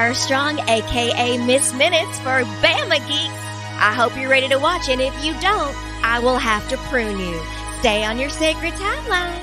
Armstrong, aka Miss Minutes, for Bama Geeks. I hope you're ready to watch, and if you don't, I will have to prune you. Stay on your sacred timeline.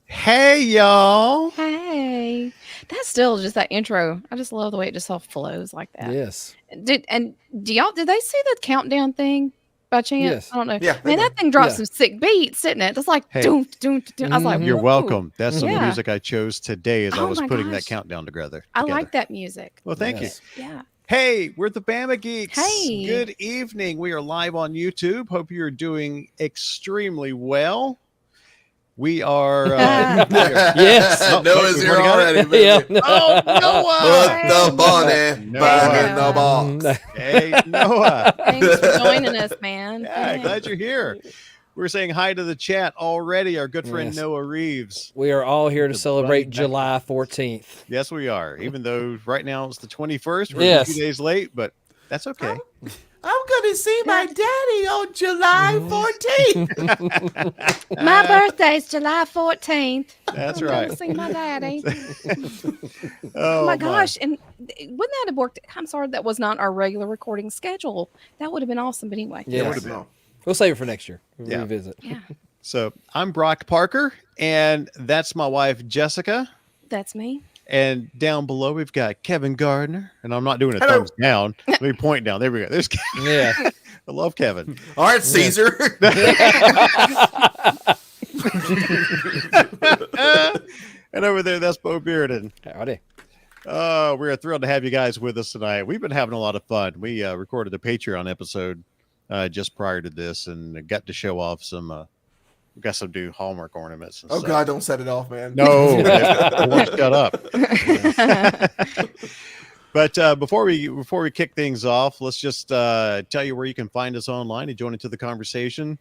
Hey, y'all. Hey. That's still just that intro. I just love the way it just all flows like that. Yes. Did they see the countdown thing by chance? Yes. I don't know. Yeah, Man, that thing drops some sick beats, didn't it? It's like Hey. doom, doom, doom. I was like, You're woo. welcome. That's some Yeah. music I chose today as I Oh was my putting gosh. that countdown together. I like that music. Well, thank Yes. you. Yeah. Hey, we're the Bama Geeks. Hey. Good evening. We are live on YouTube. Hope you're doing extremely well. We are. Yes. Oh, Noah's we've here already already. Yeah. Baby. Oh, Noah. Put the bunny Noah. back in the box. Hey, Noah. Thanks for joining us, man. Yeah, Thanks. glad you're here. We're saying hi to the chat already. Our good friend Yes. Noah Reeves. We are all here to The celebrate bunny back. July 14th. Yes, we are. Even though right now it's the 21st, we're Yes. a few days late, but that's okay. I'm going to see my daddy on July 14th. My birthday's July 14th. That's I'm right. gonna see my daddy. Oh Oh my gosh. And wouldn't that have worked? I'm sorry, that was not our regular recording schedule. That would have been awesome. But anyway. Yeah. would've been. We'll save it for next year. We'll Yeah. revisit. Yeah. So I'm Brock Parker, and that's my wife Jessica. That's me. And down below we've got Kevin Gardner, and I'm not doing a Hello. thumbs down. Let me point down. There we go. There's Kevin. Yeah. I love Kevin. All right, Caesar. And over there, that's Bo Bearden. Howdy. We're thrilled to have you guys with us tonight. We've been having a lot of fun. We recorded a Patreon episode just prior to this, and got to show off some. We got some new Hallmark ornaments. And Oh, stuff. God, don't set it off, man. No, I won't shut up. But before we kick things off, let's just tell you where you can find us online and join into the conversation.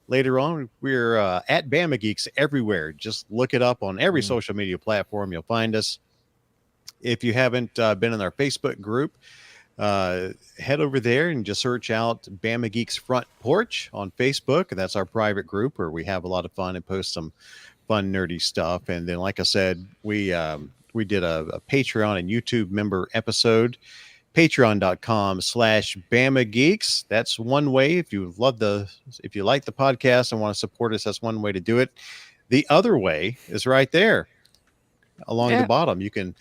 Later on, we're at Bama Geeks everywhere. Just look it up on every social media platform. You'll find us. If you haven't been in our Facebook group, head over there and just search out Bama Geeks Front Porch on Facebook. That's our private group where we have a lot of fun and post some fun, nerdy stuff. And then, like I said, we did a Patreon and YouTube member episode, patreon.com/Bama Geeks. That's one way. If you like the podcast and want to support us, that's one way to do it. The other way is right there along the bottom. You can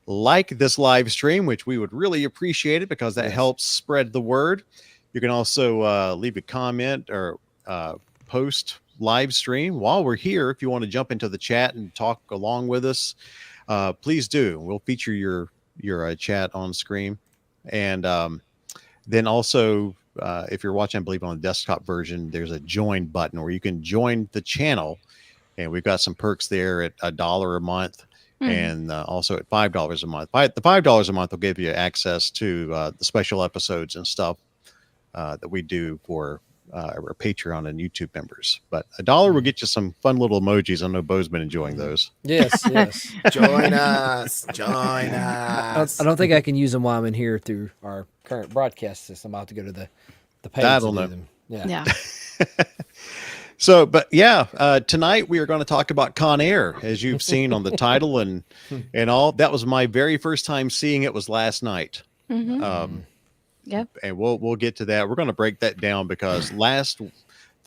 like this live stream, which we would really appreciate it because that helps spread the word. You can also leave a comment or post live stream while we're here. If you want to jump into the chat and talk along with us, please do. We'll feature your chat on screen. And then also, if you're watching, I believe on the desktop version, there's a join button where you can join the channel. And we've got some perks there at $1 a month. And also at $5 a month. The $5 a month will give you access to the special episodes and stuff that we do for our Patreon and YouTube members. But $1 will get you some fun little emojis. I know Bo's been enjoying those. Yes. Yes. Join us. Join I us. don't think I can use them while I'm in here through our current broadcast system. I'll have to go to the page. I to don't do know. them. Yeah. Yeah. So, but yeah, tonight we are going to talk about Con Air, as you've seen on the title and all. That was my very first time seeing it was last night. Yep. And we'll get to that. We're going to break that down because the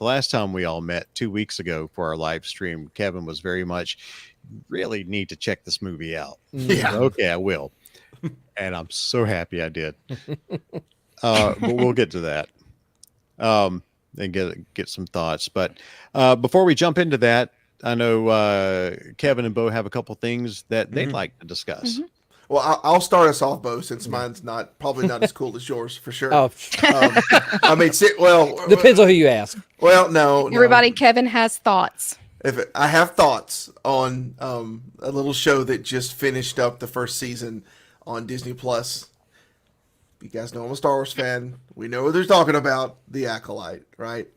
last time we all met 2 weeks ago for our live stream, Kevin was very much really need to check this movie out. Yeah. Okay, I will. And I'm so happy I did. But we'll get to that. And get some thoughts. But before we jump into that, I know Kevin and Bo have a couple things that they'd like to discuss. Well, I'll start us off, Bo, since mine's probably not as cool as yours, for sure. Oh, I mean, depends on who you ask. Well, no. Everybody, Kevin has thoughts. I have thoughts on a little show that just finished up the first season on Disney Plus. You guys know I'm a Star Wars fan. We know what they're talking about, The Acolyte, right?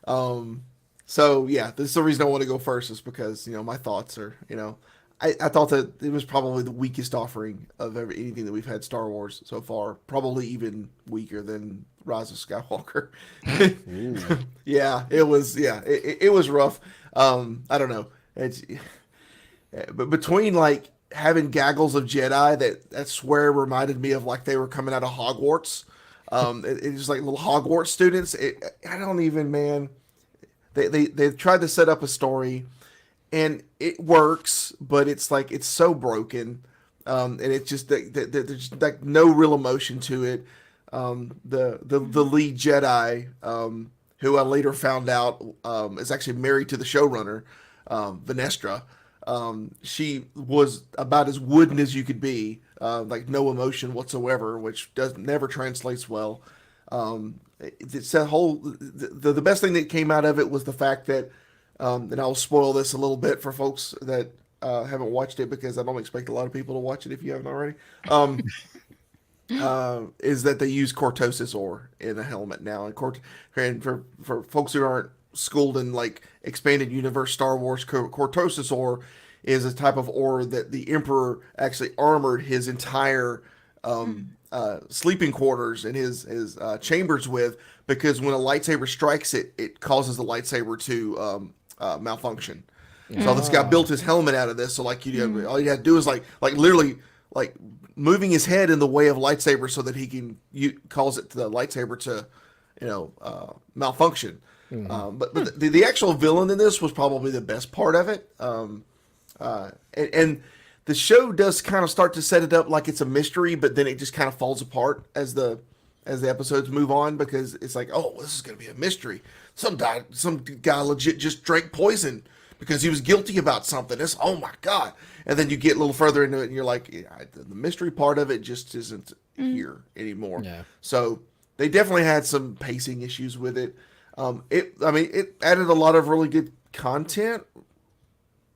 So yeah, this is the reason I want to go first, is because my thoughts are I thought that it was probably the weakest offering of anything that we've had Star Wars so far. Probably even weaker than Rise of Skywalker. Yeah, it was. Yeah, it was rough. I don't know. But between like having gaggles of Jedi that swear reminded me of like they were coming out of Hogwarts. It was like little Hogwarts students. I don't even, man. They tried to set up a story, and it works, but it's like it's so broken, and it's just there's like no real emotion to it. The lead Jedi, who I later found out is actually married to the showrunner, Vanestra. She was about as wooden as you could be, like no emotion whatsoever, which never translates well. It's that whole the best thing that came out of it was the fact that, and I'll spoil this a little bit for folks that haven't watched it because I don't expect a lot of people to watch it if you haven't already. Is that they use cortosis ore in a helmet now, and for folks who aren't schooled in like expanded universe Star Wars, cortosis ore is a type of ore that the Emperor actually armored his entire sleeping quarters and his chambers with, because when a lightsaber strikes it, it causes the lightsaber to malfunction. So this guy built his helmet out of this. So like all you had to do is like literally like moving his head in the way of lightsaber so that he can cause it to the lightsaber to malfunction. But the actual villain in this was probably the best part of it. And the show does kind of start to set it up like it's a mystery, but then it just kind of falls apart as the episodes move on, because it's like, oh, this is going to be a mystery. Some guy legit just drank poison because he was guilty about something. It's, oh my God. And then you get a little further into it and you're like, yeah, the mystery part of it just isn't here anymore. Yeah. So they definitely had some pacing issues with it. It added a lot of really good content,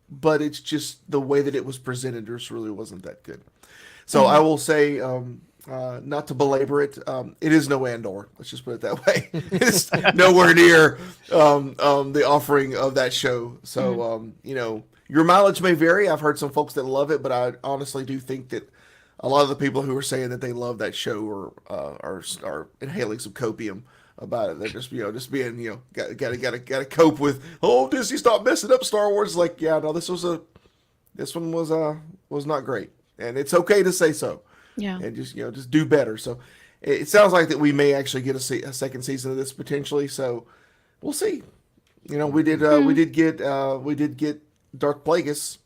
but it's just the way that it was presented just really wasn't that good. So I will say, not to belabor it, it is no Andor. Let's just put it that way. It's nowhere near the offering of that show. So, your mileage may vary. I've heard some folks that love it, but I honestly do think that a lot of the people who are saying that they love that show are inhaling some copium about it. They're just being gotta cope with, oh, Disney, stop messing up Star Wars. Like, yeah, no, this one was not great, and it's okay to say so. Yeah, and just do better. So it sounds like that we may actually get a second season of this potentially. So we'll see. We did get Darth Plagueis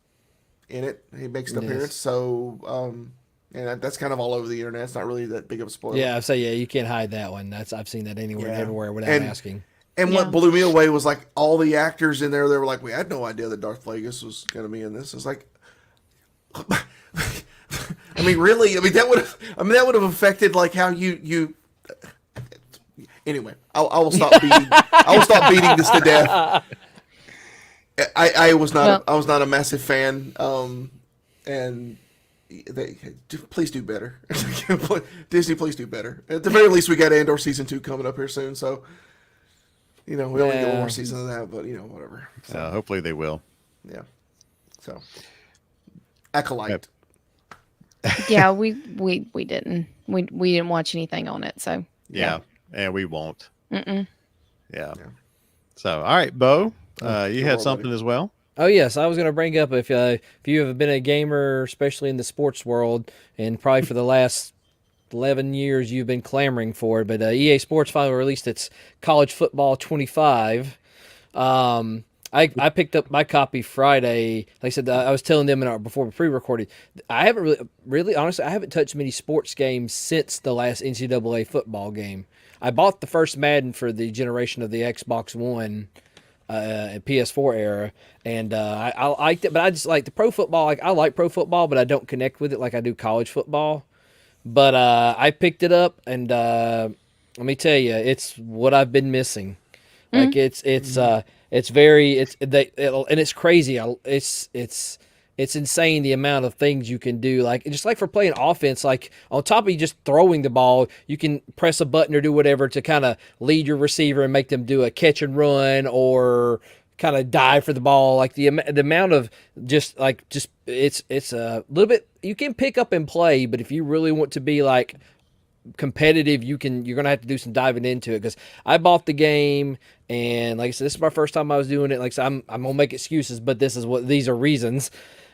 in it. He makes an appearance. So and that's kind of all over the internet. It's not really that big of a spoiler. Yeah, you can't hide that one. I've seen that everywhere without asking. And what blew me away was like all the actors in there. They were like, we had no idea that Darth Plagueis was going to be in this. It's like, I mean, really? I mean, that would have affected like how you. Anyway, I will stop beating. I will stop beating this to death. I was not a massive fan. And please do better. Disney, please do better. At the very least, we got Andor season 2 coming up here soon. So, we only get one more season of that, but whatever. So, hopefully they will. Yeah. So, Acolyte. Yep. Yeah, we didn't. We didn't watch anything on it. So. Yeah, and we won't. Yeah. So, all right, Bo, you had something as well. Oh yes, I was going to bring up if you have been a gamer, especially in the sports world, and probably for the last 11 years you've been clamoring for it. But EA Sports finally released its College Football 25. I picked up my copy Friday. Like I said, I was telling them before we pre-recorded, I haven't really honestly, I haven't touched many sports games since the last NCAA football game. I bought the first Madden for the generation of the Xbox One. PS4 era, and I liked it, but I just like the pro football. Like, I like pro football, but I don't connect with it like I do college football. But I picked it up, and let me tell you, it's what I've been missing. Like it's crazy. It's insane the amount of things you can do. Like, just like for playing offense, like on top of you just throwing the ball, you can press a button or do whatever to kind of lead your receiver and make them do a catch and run or kind of dive for the ball. Like the amount of just it's a little bit you can pick up and play, but if you really want to be like competitive, you're gonna have to do some diving into it, because I bought the game, and like I said, this is my first time I was doing it. Like I said, I'm gonna make excuses, but these are reasons.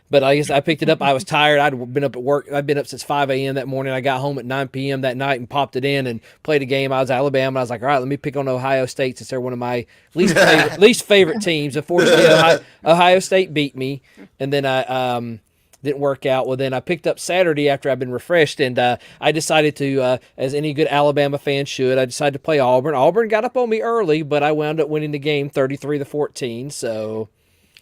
But I guess I picked it up. I was tired. I'd been up at work. I'd been up since 5 a.m. that morning. I got home at 9 p.m. that night and popped it in and played a game. I was Alabama. And I was like, all right, let me pick on Ohio State, since they're one of my least favorite teams. Unfortunately, Ohio State beat me, and then I didn't work out. Well, then I picked up Saturday after I've been refreshed, and I decided to, as any good Alabama fan should, I decided to play Auburn. Auburn got up on me early, but I wound up winning the game 33-14. So,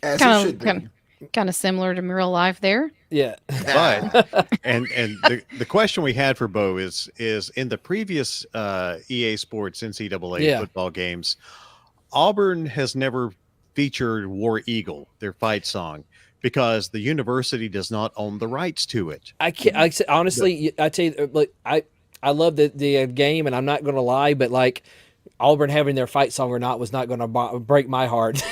as it should be. Kind of similar to real life there. Yeah. But and the question we had for Bo is in the previous EA Sports NCAA football games, Auburn has never featured War Eagle, their fight song, because the university does not own the rights to it. I can't. Honestly, I tell you, like I love the game, and I'm not going to lie, but like Auburn having their fight song or not was not going to break my heart.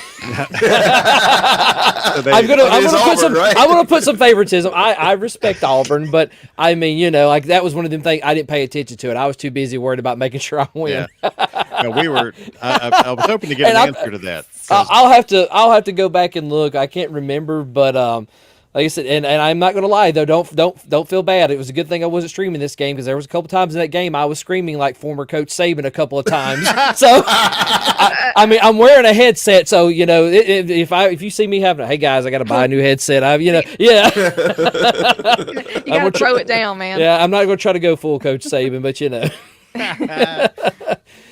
I'm gonna put some favoritism. I respect Auburn, but I mean, you know, like that was one of them things I didn't pay attention to it. I was too busy worried about making sure I win. Yeah. No, we were. I was hoping to get an answer to that. I'll have to go back and look. I can't remember, but like I said, and I'm not going to lie though. Don't feel bad. It was a good thing I wasn't streaming this game, because there was a couple times in that game I was screaming like former Coach Saban a couple of times. So I mean, I'm wearing a headset, so you know if you see me having, hey guys, I got to buy a new headset. You gotta throw it down, man. Yeah, I'm not going to try to go full Coach Saban, but you know.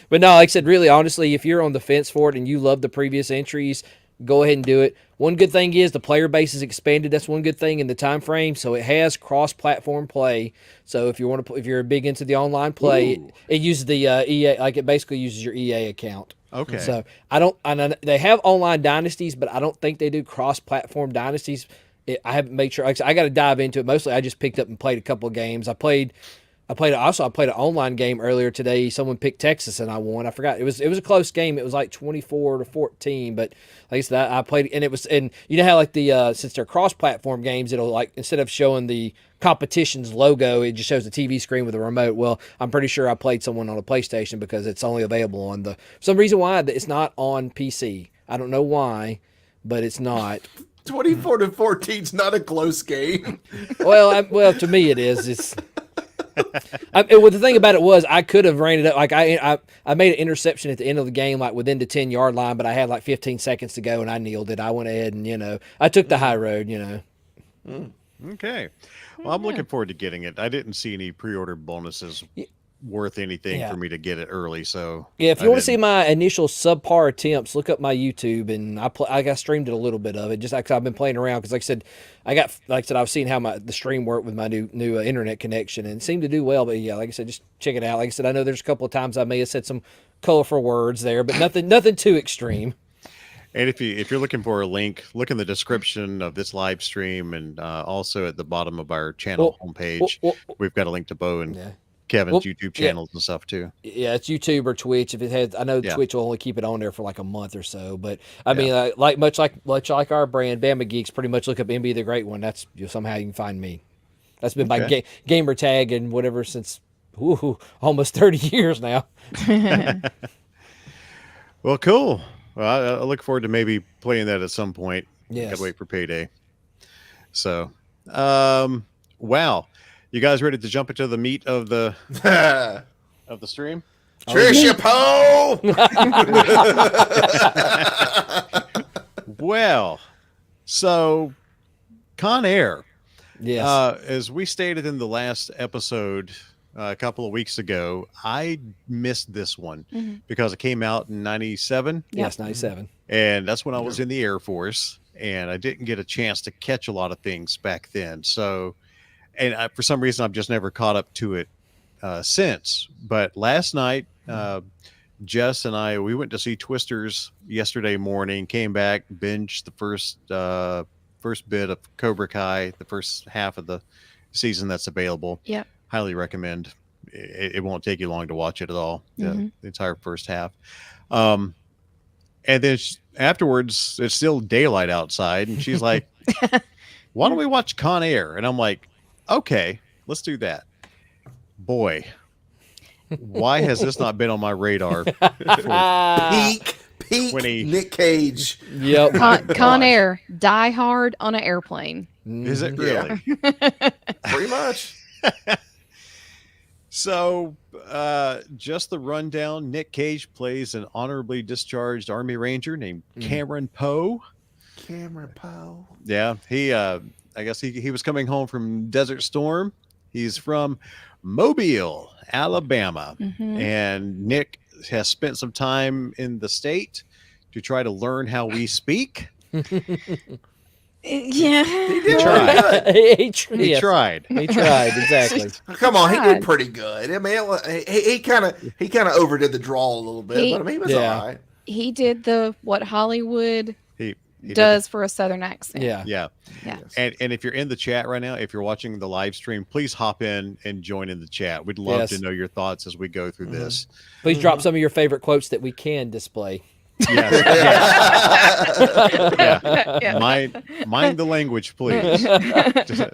But no, like I said, really honestly, if you're on the fence for it and you love the previous entries, go ahead and do it. One good thing is the player base is expanded. That's one good thing in the time frame. So it has cross-platform play. So if you're big into the online play, it uses the EA, like it basically uses your EA account. Okay. So they have online dynasties, but I don't think they do cross-platform dynasties. I haven't made sure. Like I got to dive into it. Mostly, I just picked up and played a couple of games. I played an online game earlier today. Someone picked Texas and I won. I forgot. It was a close game. It was like 24-14, but like I said, I played, and you know how like the since they're cross-platform games, it'll like instead of showing the competition's logo, it just shows the TV screen with a remote. Well, I'm pretty sure I played someone on a PlayStation because it's only available on for some reason why it's not on PC. I don't know why, but it's not. 24-14 is not a close game. Well, to me it is. It's. Well, the thing about it was I could have ran it up. Like I made an interception at the end of the game, like within the 10-yard line, but I had like 15 seconds to go and I kneeled it. I went ahead and I took the high road. Okay. Well, I'm looking forward to getting it. I didn't see any pre-order bonuses worth anything for me to get it early. So yeah, if you want to see my initial subpar attempts, look up my YouTube, and I got streamed it a little bit of it, just like I've been playing around, because like I said, I was seeing how the stream worked with my new internet connection, and it seemed to do well. But yeah, like I said, just check it out. Like I said, I know there's a couple of times I may have said some colorful words there, but nothing too extreme. And if you're looking for a link, look in the description of this live stream, and also at the bottom of our channel homepage, we've got a link to Bo and Kevin's YouTube channels and stuff too. Yeah, it's YouTube or Twitch. If it has, I know Twitch will only keep it on there for like a month or so. But I mean, much like our brand, Bama Geeks, pretty much look up MB the Great One. That's somehow you can find me. That's been my gamer tag and whatever since almost 30 years now. Well, cool. Well, I look forward to maybe playing that at some point. Yes. Gotta wait for payday. So, wow. You guys ready to jump into the meat of the stream? Trisha Poe! Well, so Con Air. Yes. As we stated in the last episode a couple of weeks ago, I missed this one because it came out in 97. Yes, 97. And that's when I was in the Air Force, and I didn't get a chance to catch a lot of things back then. So, and for some reason, I've just never caught up to it since. But last night, Jess and I, we went to see Twisters yesterday morning, came back, binged the first bit of Cobra Kai, the first half of the season that's available. Yeah. Highly recommend. It won't take you long to watch it at all, the entire first half. And And then afterwards, it's still daylight outside, and she's like, "Why don't we watch Con Air?" And I'm like, "Okay, let's do that." Boy, why has this not been on my radar? Peak When he- Nick Cage. Yep. Con Air, Die Hard on an airplane. Is it Yeah. really? Pretty much. So, just the rundown. Nick Cage plays an honorably discharged Army Ranger named Cameron Poe. Cameron Poe. Yeah, I guess he was coming home from Desert Storm. He's from Mobile, Alabama, and Nick has spent some time in the state to try to learn how we speak. Yeah. He tried. he He yes, tried. He tried exactly. Come on, he God. did pretty good. I mean, he kind of overdid the draw a little bit, but I mean, he was Yeah. all right. He did what Hollywood He did does for a Southern accent. Yeah. Yeah. Yeah. And if you're in the chat right now, if you're watching the live stream, please hop in and join in the chat. We'd love Yes. to know your thoughts as we go through this. Please drop some of your favorite quotes that we can display. Yeah. Yeah. Mind the language, please.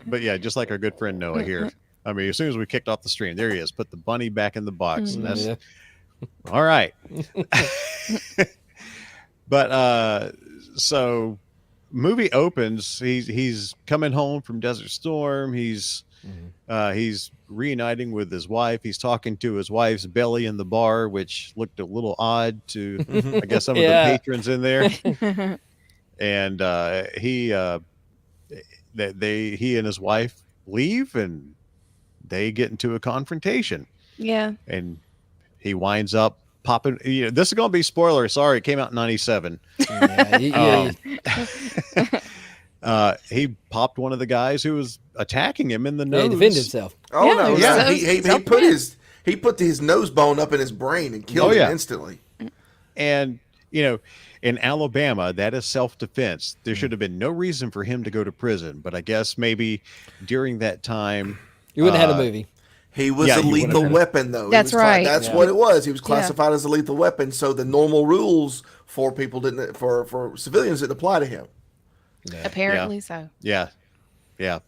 But yeah, just like our good friend Noah here. I mean, as soon as we kicked off the stream, there he is. Put the bunny back in the box. And that's Yeah. all right. But so movie opens. He's coming home from Desert Storm. He's reuniting with his wife. He's talking to his wife's belly in the bar, which looked a little odd to I guess some of Yeah. the patrons in there. And he and his wife leave, and they get into a confrontation, Yeah. and he winds up popping. This is going to be spoiler. Sorry, it came out in '97. Yeah, He popped one of the guys who was attacking him in the he nose. defended himself. Oh Yeah, no! yeah. He put his nose bone up in his brain and killed Oh, him yeah. instantly. And in Alabama, that is self-defense. There should have been no reason for him to go to prison, but I guess maybe during that time, You wouldn't have had a movie. He was Yeah, a you would've lethal had- weapon, though. He That's was right. That's Yeah. what it was. He was classified as a lethal weapon, so the normal rules for people for civilians didn't apply to him. Apparently so. yeah.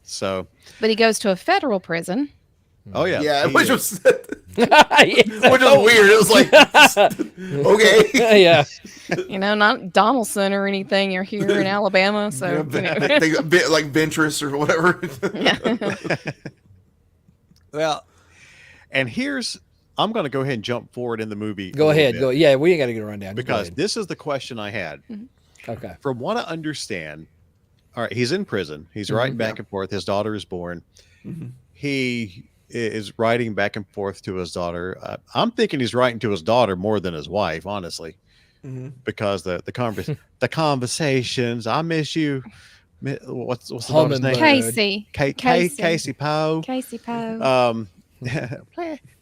So, But he goes to a federal prison. oh yeah, Yeah, he- which was Yeah. weird. It was like, okay. Yeah. Not Donaldson or anything. You're here in Alabama, so Like Ventress or whatever. well, and I'm going to go ahead and jump forward in the movie. Go a little ahead. bit, Go. Yeah, we ain't got to get a rundown. Just go because ahead. this is the question I had. Okay. From what I understand, all right, he's in prison. He's riding back and forth. His daughter is born. He is riding back and forth to his daughter. I'm thinking he's writing to his daughter more than his wife, honestly, because the conversations. I miss you. What's the daughter's name? Casey. Casey Poe. Casey Poe.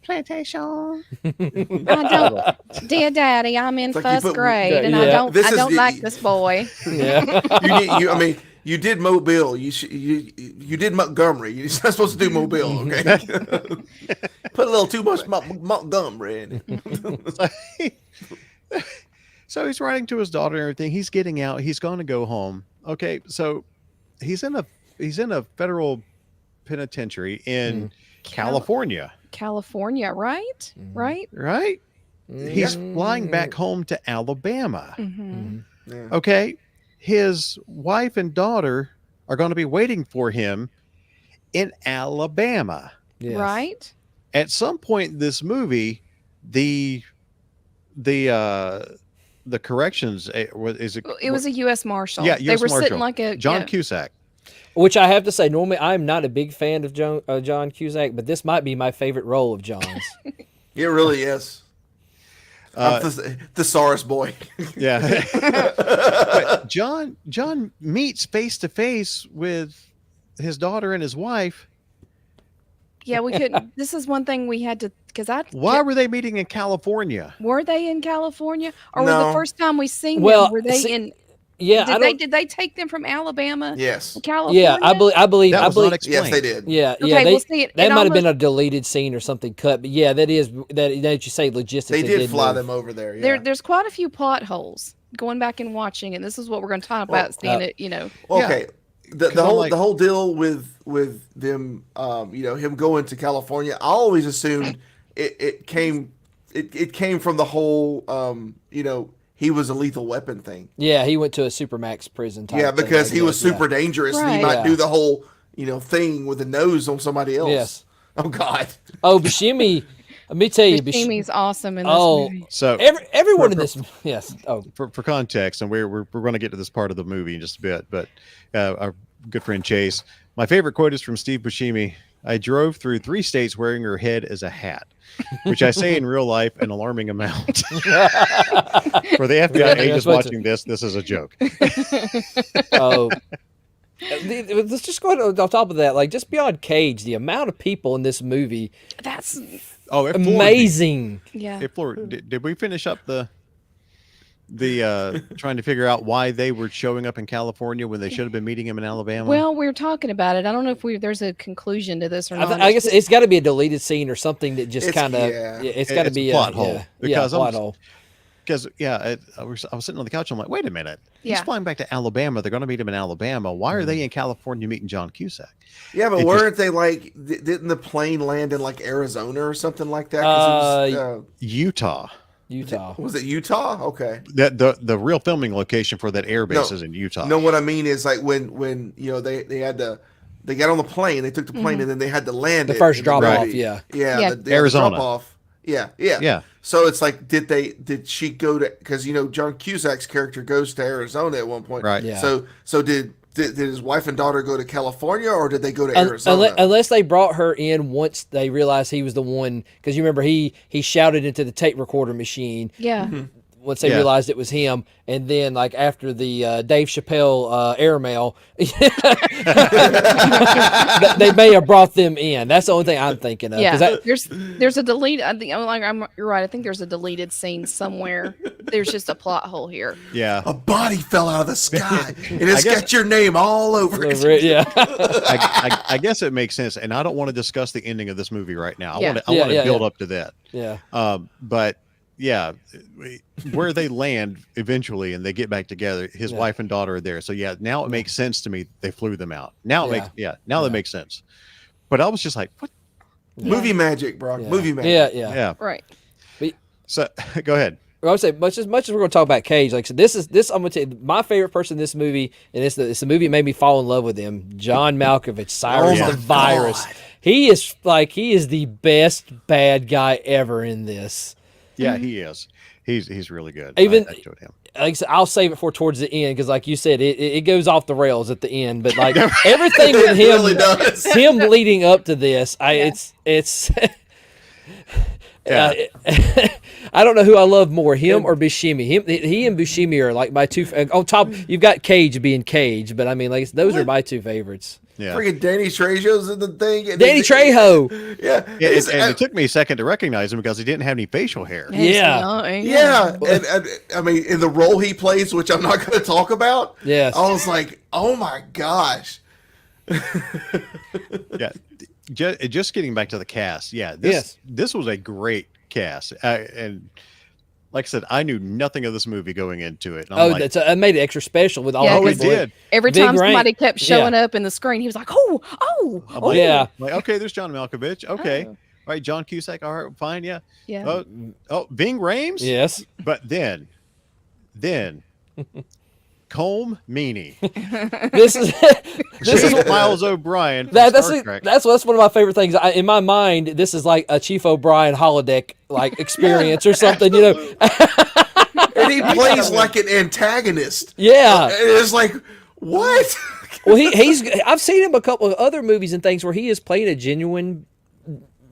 Plantation. I don't, dear Daddy, I'm in It's like you first put- grade, and Yeah. I don't This is the- like this boy. Yeah. You did Mobile. You did Montgomery. You're not supposed to do Mobile, okay? Put a little too much Montgomery in it. So he's writing to his daughter and everything. He's getting out. He's going to go home. Okay, so he's in a federal penitentiary in California, California, right? Right? right? He's flying back home to Alabama. Mm-hmm. Yeah. Okay, his wife and daughter are going to be waiting for him in Alabama. Yes. Right? At some point in this movie, the corrections is It was a U.S. Marshal. Yeah, They U.S. were Marshal. sitting like a John yeah. Cusack. Which I have to say, normally I'm not a big fan of John Cusack, but this might be my favorite role of John's. It really is. I'm the thesaurus boy. Yeah. But John meets face to face with his daughter and his wife. Yeah, we couldn't. This is one thing we had to Why were they meeting in California? were they in California, or was No. the first time we seen Well, them? Were they see, in? Yeah, Did they take them from Alabama Yes. to California? yeah, I believe That I was believe not explained. Yes, they did. yeah, Okay, yeah. well, see, That it might have been a almost- deleted scene or something cut, but yeah, that is that you say logistics. They it did fly move. them over there. Yeah. There's quite a few plot holes going back and watching, and this is what we're going to talk about. Seeing it, you know. Okay. The 'Cause I'm whole like- the whole deal with them, you know, him going to California. I always assumed it came from the whole, you know, he was a lethal weapon thing. Yeah, he went to a supermax prison type. Yeah, thing, because I he was guess, yeah. super dangerous, and he Right. might Yeah. do the whole, you know, thing with the nose on somebody else. Yes. Oh God. Oh, Buscemi. Let me tell you, Buscemi's awesome in this Oh, movie. So everyone in this. Yes. Oh, for context, and we're going to get to this part of the movie in just a bit, but our good friend Chase, my favorite quote is from Steve Buscemi. I drove through 3 states wearing her head as a hat, which I say in real life an alarming amount. For the FBI Yeah, agents that's what's- watching this is a joke. oh. Let's just go ahead on top of that. Like, just beyond Cage, the amount of people in this movie, That's Oh, it floored me. amazing. yeah. It floored. Did we finish up the trying to figure out why they were showing up in California when they should have been meeting him in Alabama? Well, we were talking about it. I don't know if there's a conclusion to this or not. I guess it's got to be a deleted scene or something that just It's- kind of. yeah. It's got to It's be a plot a hole, Yeah, because I'm plot s- hole. Because I was sitting on the couch. I'm like, wait a minute. Yeah. He's flying back to Alabama. They're going to meet him in Alabama. Why are they in California meeting John Cusack? Yeah, but It weren't they like? Didn't the plane land in like Arizona or something like that? 'Cause it was, Utah. Utah. was it Utah? Okay. That the real filming location for that air base No. is in Utah. No, what I mean is like when you know they had to. They got on the plane. They took the plane, and then they had to land. The it first in drop Right. off, movie. yeah. Yeah. the Arizona. drop off. Yeah. Yeah. So it's like, did she go to? Because you know John Cusack's character goes to Arizona at one point. Right. Yeah. So did his wife and daughter go to California, or did they go to Arizona? Unless they brought her in once they realized he was the one, because you remember he shouted into the tape recorder machine Yeah. once they Yeah. realized it was him, and then like after the Dave Chappelle airmail, they may have brought them in. That's the only thing I'm thinking of. 'cause Yeah, that- there's a delete. I think you're right. I think there's a deleted scene somewhere. There's just a plot hole here. Yeah. a body fell out of the sky, and it's guess- got your name all over it. yeah. I guess it makes sense, and I don't want to discuss the ending of this movie right now. Yeah. I want to Yeah, build yeah. up to that. Yeah. But yeah, where they land eventually and they get back together, his Yeah. wife and daughter are there. So yeah, now it makes sense to me. They flew them out. Now it makes now that makes sense. But I was just like, what? Movie magic, Brock. Yeah. Movie magic. Yeah. Yeah. Right. So go ahead. I would say much as we're going to talk about Cage, like so this. I'm going to tell you my favorite person in this movie, and it's the movie that made me fall in love with him. John Malkovich, Cyrus Oh my the Virus. God. He is the best bad guy ever in this. Yeah, he is. He's really good. Even- I enjoyed him. Like I said, I'll save it for towards the end because, like you said, it goes off the rails at the end. But like everything with It him, really does. him leading up to this, it's. Yeah. I don't know who I love more, him or Buscemi. He and Buscemi are like my two. On top, you've got Cage being Cage, but I mean, like those are my two favorites. Yeah. Freaking Danny Trejo's in the thing. and Danny he's- Trejo. Yeah. Yeah, It's- and it took me a second to recognize him because he didn't have any facial hair. Yeah. Yeah, and I mean, in the role he plays, which I'm not going to talk about, Yes. I was like, oh my gosh. Yeah, just getting back to the cast. Yeah, Yes. this was a great cast, and like I said, I knew nothing of this movie going into it. And I'm Oh, like, that's I made it extra special with all Yeah, the oh, it people. did. Every Big time somebody rank. kept showing up in the screen, he was like, "Oh, I'm like, Yeah. like, okay, there's John Malkovich. Okay, Oh. all right, John Cusack. All right, fine, yeah. yeah." Ving Rhames. Yes. But then, Colm Meaney. This is this is Miles O'Brien. From that's Star Trek. that's one of my favorite things. In my mind, this is like a Chief O'Brien holodeck like experience or something. You know. And he plays like an antagonist. Yeah. And it's like, what? Well, he's I've seen him a couple of other movies and things where he has played a genuine,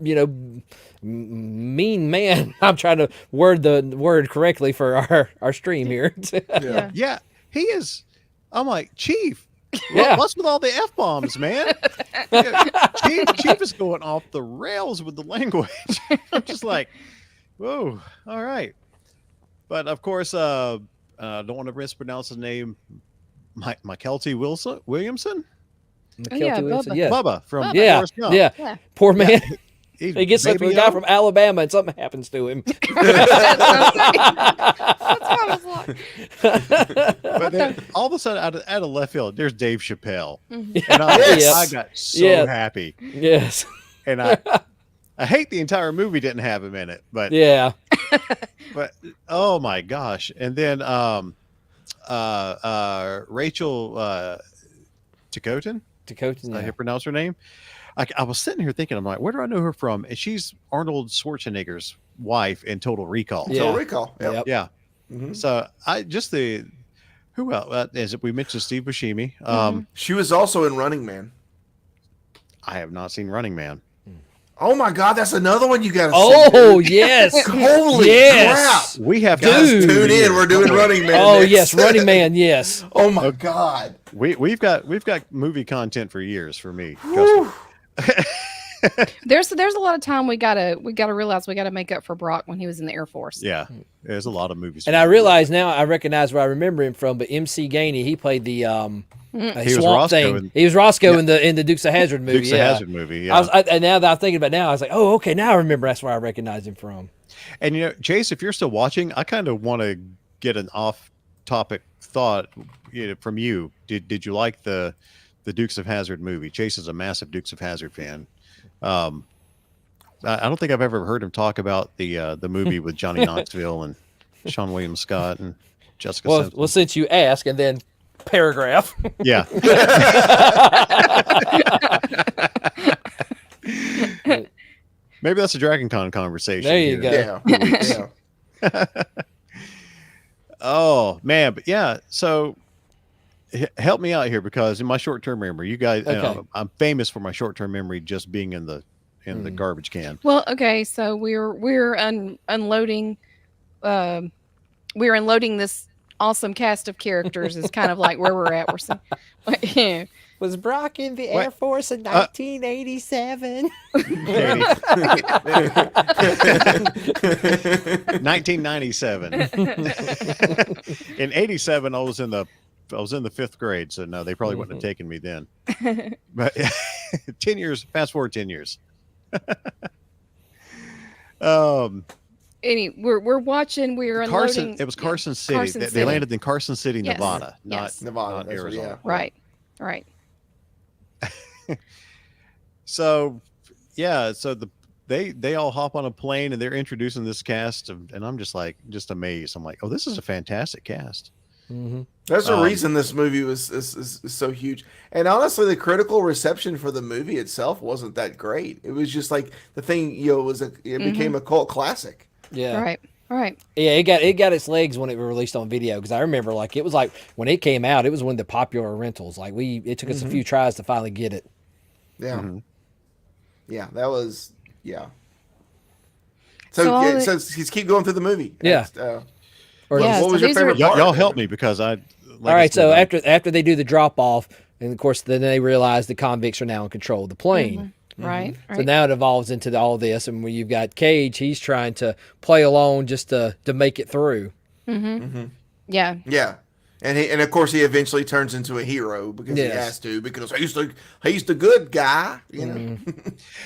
you know, mean man. I'm trying to word the word correctly for our stream here. Yeah. Yeah, he is. I'm like, Chief. Yeah. What's with all the F bombs, man? Yeah, Chief is going off the rails with the language. I'm just like, whoa, all right. But of course, I don't want to mispronounce his name. Michael T. Williamson? Yeah, Wilson, Bubba. yes. Bubba from Yeah, Forrest Gump. yeah, Yeah. Poor man. He gets up to a Baby guy O? from Alabama and something happens to him. That's what I was like. But then all of a sudden, out of left field, there's Dave Chappelle, Mhm. and Yes. I got so Yeah. happy. Yes. And I hate the entire movie didn't have him in it, but Yeah. oh my gosh! And then Rachel Ticotin, Dakota. I can pronounce her name. I was sitting here thinking, I'm like, where do I know her from? And she's Arnold Schwarzenegger's wife in Total Recall. Yeah. Total Recall. Yep. Yep. Yeah. Mhm. So who else? Is it? We mentioned Steve Buscemi. She was also in Running Man. I have not seen Running Man. Oh my God, that's another one you got to Oh, see. yes. Holy Yes. crap. We have Guys, Dude. tune in. We're doing Running Man. Oh, next. yes. Running Man. Yes. Oh my God. We've got movie content for years for me. Trust me. There's a lot of time we gotta realize we gotta make up for Brock when he was in the Air Force. Yeah, there's a lot of movies. And I realize now, I recognize where I remember him from, but MC Gainey, he played the He was Swamp Roscoe Thing. in- He was Roscoe Yeah. in the Dukes of Hazzard movie. Dukes of yeah. Hazzard movie. Yeah, And now that I'm thinking about it now, I was like, oh, okay, now I remember that's where I recognize him from. and Chase, if you're still watching, I kind of want to get an off-topic thought from you. Did you like the Dukes of Hazzard movie? Chase is a massive Dukes of Hazzard fan. I don't think I've ever heard him talk about the movie with Johnny Knoxville and Sean William Scott and Jessica Simpson. Well, since you ask, and then paragraph. Yeah. Maybe that's a Dragon Con conversation. There you here. go. Yeah. Yeah. Oh man, but yeah. So help me out here because in my short-term memory, you guys, Okay. I'm famous for my short-term memory just being in the garbage can. Well, okay, so we're unloading, we're unloading this awesome cast of characters. Is kind of like where we're at. We're saying, Was Brock in the What? Air Force in 1987? 1997. In 87, I was in the 5th grade, so no, they probably wouldn't have taken me then. But 10 years, fast forward 10 years. we're watching. We're Carson, unloading. it was yeah, Carson City. Carson They City. landed in Carson City, Yes. Nevada, Yes. Nevada, not that's what- Arizona. yeah. Right. So, yeah, so they all hop on a plane and they're introducing this cast, and I'm just amazed. I'm like, oh, this is a fantastic cast. Mm-hmm. There's a Um, reason this movie is so huge. And honestly, the critical reception for the movie itself wasn't that great. It was just like the thing, it became a cult classic. Yeah. Right. Yeah, it got its legs when it was released on video because I remember it was like when it came out, it was one of the popular rentals. Like it took us a few tries to finally get it. Yeah. Mhm. Yeah, that was, yeah. So all So, the- so he's keep going through the movie. Yeah. Or Yeah, what so was your these are- favorite part? Y'all help me because I. all right, so after they do the drop off, and of course then they realize the convicts are now in control of the plane. Right. So now it evolves into all this, and when you've got Cage, he's trying to play along just to make it through. Yeah. Yeah. And of course he eventually turns into a hero because he Yes. has to, because he's the good guy, you know.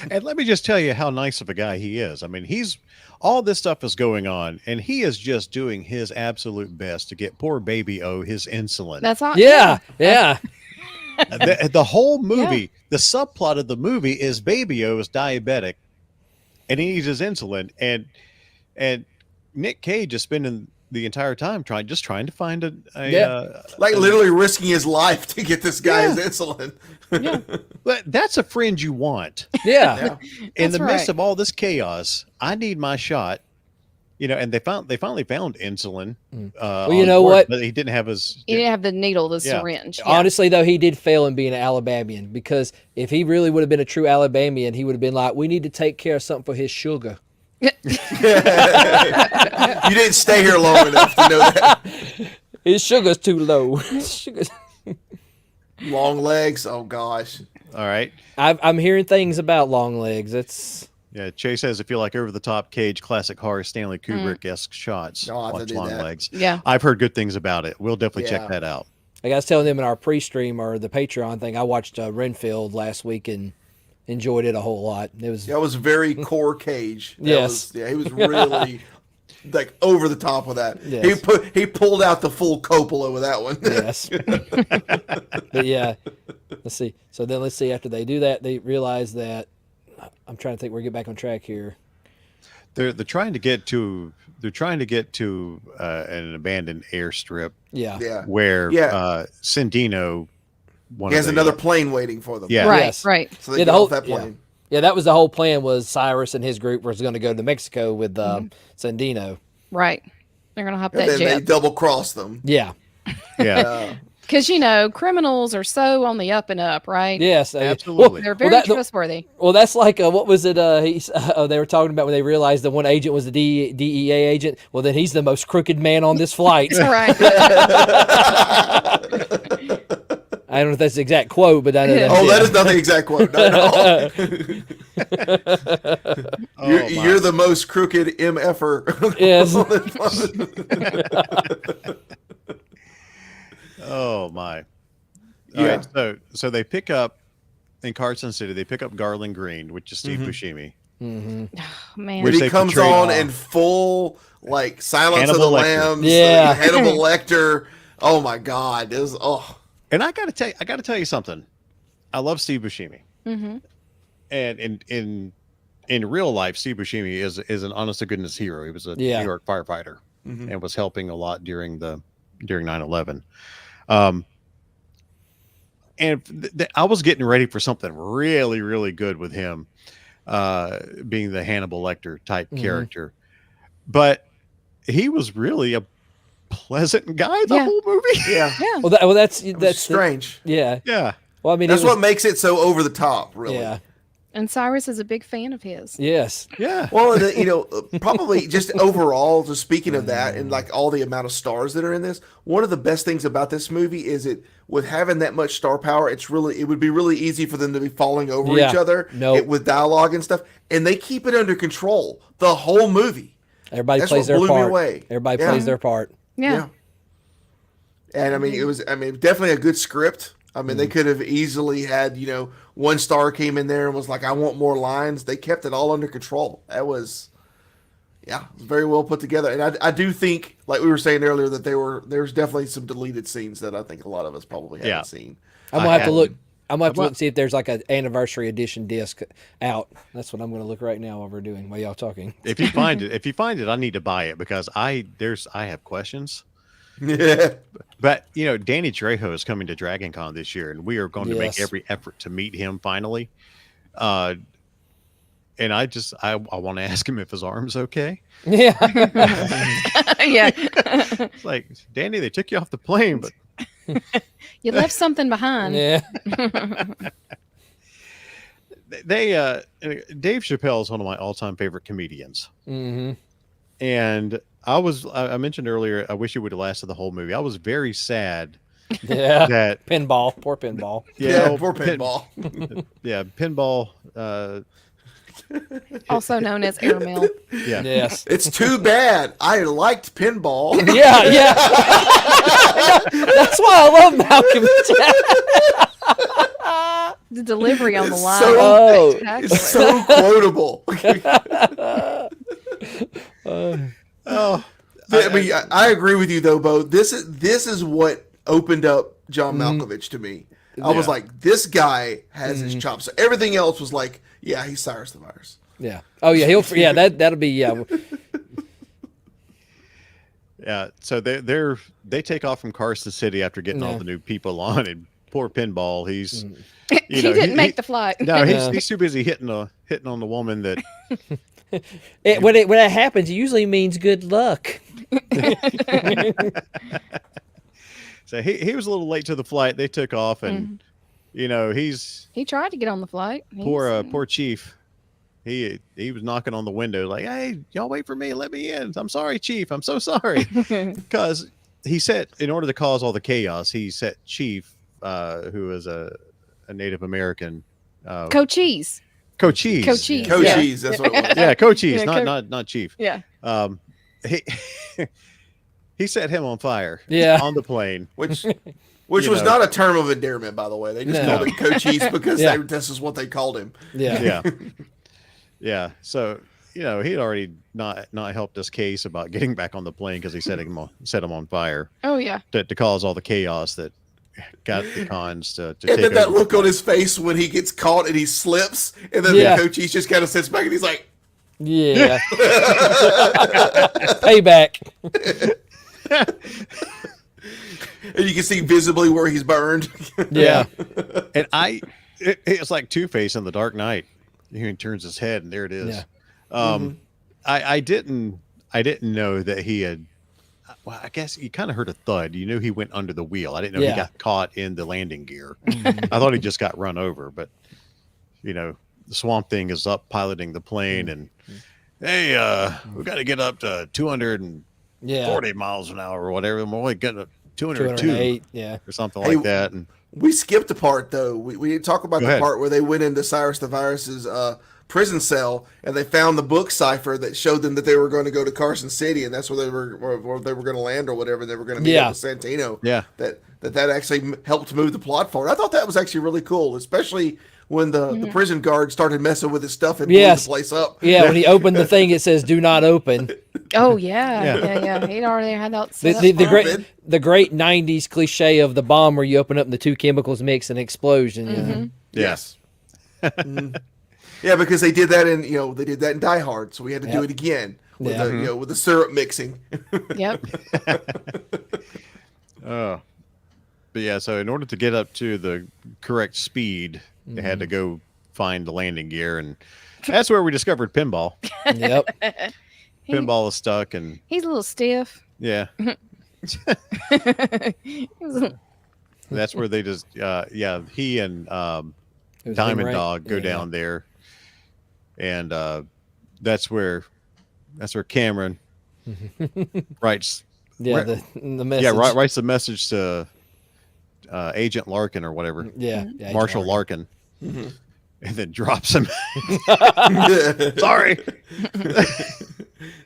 And let me just tell you how nice of a guy he is. I mean, all this stuff is going on, and he is just doing his absolute best to get poor Baby O his insulin. That's all. Yeah. The whole movie, the subplot of the movie is Baby O is diabetic, and he needs his insulin, and Nick Cage is spending the entire time trying to find Like literally risking his life to get this guy his insulin. But that's a friend you want. Yeah. In the That's midst right. of all this chaos, I need my shot. And they finally found insulin. Well, you on know board, what? But he didn't have his. He didn't have the needle, the Yeah. syringe. Yeah. Honestly, though, he did fail in being an Alabamian because if he really would have been a true Alabamian, he would have been like, we need to take care of something for his sugar. You didn't stay here long enough to know that. His sugar's too low. Sugar's... Long legs. Oh gosh. All right. I'm hearing things about long legs. It's Yeah. Chase says if you like over the top Cage classic horror Stanley Kubrick-esque shots, Oh, I have to watch do Long that. Legs. Yeah. I've heard good things about it. We'll definitely Yeah. check that out. like I was telling them in our pre-stream or the Patreon thing. I watched Renfield last week, and enjoyed it a whole lot. It was That was very core Cage. That Yes. he was really like over the top with that. Yes. He pulled out the full Coppola with that one. yes. But yeah, let's see. So then let's see. After they do that, they realize that I'm trying to think. We're get back on track here. They're trying to get to an abandoned airstrip Yeah. Yeah. where Yeah. Sandino He has another plane waiting for them. Yeah. Right, Yes. right. So they Yeah, get the off whole- that plane. Yeah, that was the whole plan. Was Cyrus and his group was going to go to Mexico with Sandino. Right. They're going to hop And that then they jet. double cross them. Yeah. yeah. Because, criminals are so on the up and up, right? Yes. Absolutely. They're very that- trustworthy. Well, that's like what was it? They were talking about when they realized the one agent was the DEA agent. Well, then he's the most crooked man on this flight. Right. I don't know if that's the exact quote, but I know that's Oh, it. that is not the exact quote. Not at all. Oh, You're the most crooked MFer. Yes. Oh my. All Yeah. right, so they pick up in Carson City. They pick up Garland Green, which is Steve Buscemi. Man. Which When he they comes portrayed- on in full, like, Silence of Hannibal the Lecter. Lambs, Yeah. Hannibal Lecter. Oh my God. And I gotta tell you something. I love Steve Buscemi. Mm-hmm. And in real life, Steve Buscemi is an honest to goodness hero. He was a Yeah. New York firefighter Mhm. and was helping a lot during 9/11. And I was getting ready for something really, really good with him, being the Hannibal Lecter type character. But he was really a pleasant guy the Yeah. whole movie. Yeah. Yeah. Well, that's Strange. yeah. Yeah. Well, I mean, That's it was, what makes it so over the top, really. Yeah. And Cyrus is a big fan of his. Yes. Yeah. Well, and, probably just overall, just speaking of that and like all the amount of stars that are in this, one of the best things about this movie is with having that much star power, it would be really easy for them to be falling over Yeah. each other Nope. with dialogue and stuff. And they keep it under control the whole movie. Everybody That's plays what their blew me part. away. Everybody Yeah. plays their part. Yeah. And I mean, it was definitely a good script. I mean, they could have easily had, one star came in there and was like, I want more lines. They kept it all under control. That was, it was very well put together. And I do think, like we were saying earlier, that there's definitely some deleted scenes that I think a lot of us probably haven't Yeah. seen. I'm gonna have to hadn't. look. I'm gonna have to look and see if there's like an anniversary edition disc out. That's what I'm gonna look right now while we're doing while y'all talking. If you find it, I need to buy it because I have questions. Yeah. But Danny Trejo is coming to Dragon Con this year, and we are going to make Yes. every effort to meet him finally. And I want to ask him if his arm's okay. Yeah. Yeah. It's like, Danny, they took you off the plane, but You left something behind. Yeah. they Dave Chappelle is one of my all-time favorite comedians. Mm-hmm. And I mentioned earlier, I wish it would have lasted the whole movie. I was very sad Yeah. that Pinball. Poor pinball. Poor pinball. Pinball. Also known as airmail. Yeah. Yes. It's too bad. I liked pinball. Yeah. Yeah. That's why I love Malcolm. The delivery on the It's line. so- Oh. Spectacular. It's so quotable. Oh, I mean, I agree with you though, Bo. This is what opened up John Malkovich to me. I was Yeah. like, this guy has his chops. So everything else was like, yeah, he's Cyrus the Virus. Yeah. Oh yeah. That'll be yeah. yeah. So they take off from Carson City after getting all Yeah. the new people on, and poor Pinball, he's He didn't make the flight. no, Yeah. he's too busy hitting on the woman that When it happens, it usually means good luck. so he was a little late to the flight. They took off, and he's He tried to get on the flight. poor Chief. He was knocking on the window like, "Hey, y'all wait for me. Let me in. I'm sorry, Chief. I'm so sorry." Because he said, in order to cause all the chaos, he set Chief, who is a Native American, Cochise. Cochise. Cochise. Cochise, that's what it was. Yeah, Cochise, Yeah, not Chief. Yeah. He he set him on fire. Yeah. On the plane. Which Which you was know, not a term of endearment, by the way. They just No. called him Cochise because Yeah. this is what they called him. Yeah. yeah, yeah. So he'd already not helped his case about getting back on the plane because he set him on fire Oh yeah. to cause all the chaos that got the cons to And take then that over. look on his face when he gets caught and he slips, and then Yeah. the Cochise just kind of sits back and he's like, Yeah. Payback. and you can see visibly where he's burned. Yeah. And it's like Two-Face in The Dark Knight. He turns his head and there it is. Yeah. I didn't know that he had. Well, I guess you kind of heard a thud. You knew he went under the wheel. I didn't know Yeah. he got caught in the landing gear. I thought he just got run over, but the Swamp Thing is up piloting the plane, and hey, we got to get up to 240 Yeah. miles an hour or whatever. I'm only getting up 202 208. Yeah. or something Hey, like that. And We skipped a part though. We didn't talk about Go the ahead. part where they went into Cyrus the Virus's prison cell and they found the book cipher that showed them that they were going to go to Carson City, and that's where they were going to land or whatever. They were going to meet Yeah. up with Santino. yeah, That actually helped move the plot forward. I thought that was actually really cool, especially when the prison guard started messing with his stuff and blew Yes. the place up. Yeah. When he opened the thing, it says "Do not open." Oh yeah. Yeah. Yeah. He'd already had that. The, Set up the, the for great him. the great '90s cliche of the bomb where you open up and the two chemicals mix and explosion. You know? Yes. Mhm. Yeah, because they did that in Die Hard, so we had to do Yep. it again with Yeah. the with the syrup mixing. Yep. but yeah. So in order to get up to the correct speed, they had to go find the landing gear, and that's where we discovered Pinball. Yep. Pinball is stuck, and He's a little stiff. yeah, He was- that's where they just he and It was Diamond Ring Dog go Yeah. down there, and that's where Cameron writes Yeah. Right. The message. writes the message to Agent Larkin or whatever, Yeah. Yeah. Marshall Larkin, and then drops him. There's Sorry,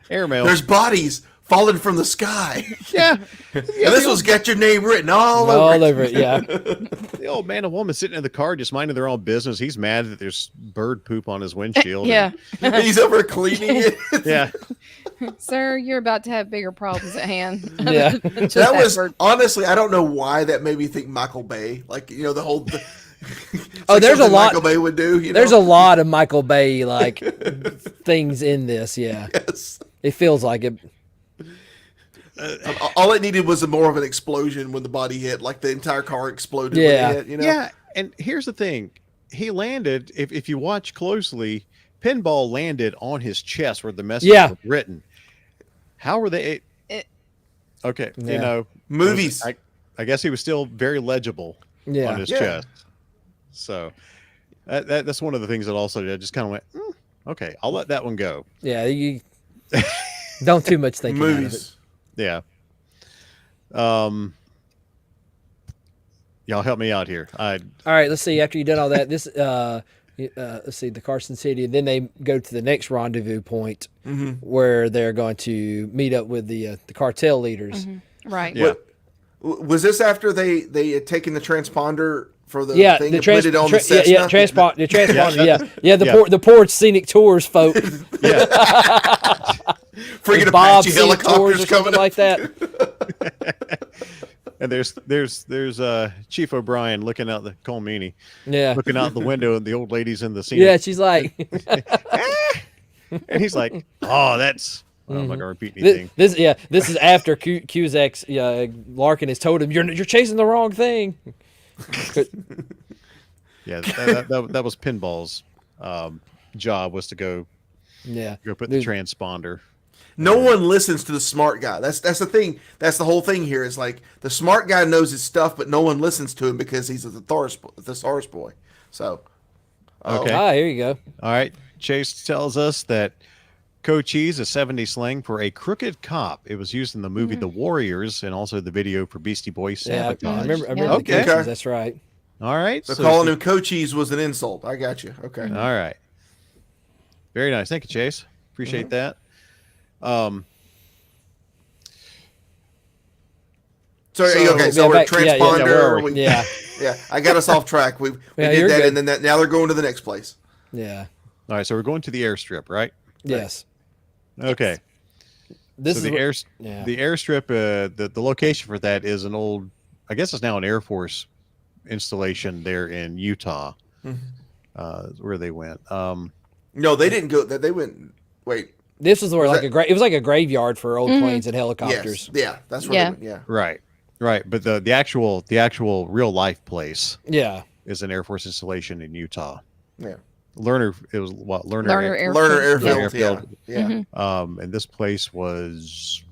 airmail. bodies falling from the sky. Yeah, And this one's got your name written all over All it. over it. Yeah. the old man and woman sitting in the car just minding their own business. He's mad that there's bird poop on his windshield. yeah. He's over cleaning it. yeah. Sir, you're about to have bigger problems at hand. Yeah. Just That was bird- honestly, I don't know why that made me think Michael Bay. Like, the whole. Oh, there's a lot- Michael Bay would do. There's a lot of Michael Bay like things in this. Yeah. Yes. It feels like it. All it needed was more of an explosion when the body hit, like the entire car exploded Yeah. when it hit. Yeah, and here's the thing: he landed. If you watch closely, Pinball landed on his chest where the message Yeah. was written. How were they? Okay, Yeah. Movies. I guess he was still very legible on Yeah. his Yeah. chest. So that's one of the things that also I just kind of went, okay, I'll let that one go. Yeah. You don't too much think about it. Movies. Yeah. Y'all help me out here. All right, let's see. After you done all that, this let's see the Carson City, and then they go to the next rendezvous point where they're going to meet up with the cartel leaders. right. Yeah. Was this after they had taken the transponder for the Yeah, thing the and put it on the Cessna? the transponder. Yeah. Yeah. The Port Scenic Tours folk, Yeah. Freaking Bob Apache Scenic Tours helicopters or something coming like that. And there's Chief O'Brien looking out the Colmini, Yeah, looking out the window, and the old lady's in the scene. yeah. She's like, And he's like, "Oh, that's." I'm not gonna repeat anything. this is after Cusack's Larkin has told him you're chasing the wrong thing. Yeah, that was Pinball's job, was to go Yeah, put the There's- transponder. No one listens to the smart guy. That's the thing. That's the whole thing here. Is like the smart guy knows his stuff, but no one listens to him because he's a thesaurus boy. So, Okay. here you go. All right. Chase tells us that Cochise is 70 slang for a crooked cop. It was used in the movie The Warriors and also the video for Beastie Boys Yeah, Sabotage. I remember Yeah. the Okay. Cochise, that's right. All right. so calling him Cochise was an insult. I got you. Okay. All right. Very nice. Thank you, Chase. Appreciate that. So So, okay, so we're back- yeah, transponder. where are we- Yeah, yeah, I got us off track. We Yeah, did you're that, good. and then now they're going to the next place. yeah, All right, so we're going to the airstrip, right? yes. Okay. This So is the air yeah. the airstrip, the location for that is an old, I guess it's now an Air Force installation there in Utah, where they went. No, they didn't go. They went. Wait. This was where Was like it was like a graveyard for old planes and Yes. helicopters. Yeah, that's where Yeah. they went. Yeah. Right. But the actual real life place Yeah, is an Air Force installation in Utah. Yeah. Lerner, it was what Lerner. Lerner Airfield. Lerner Airfield. Airfield. Yeah. Yeah. And this place was,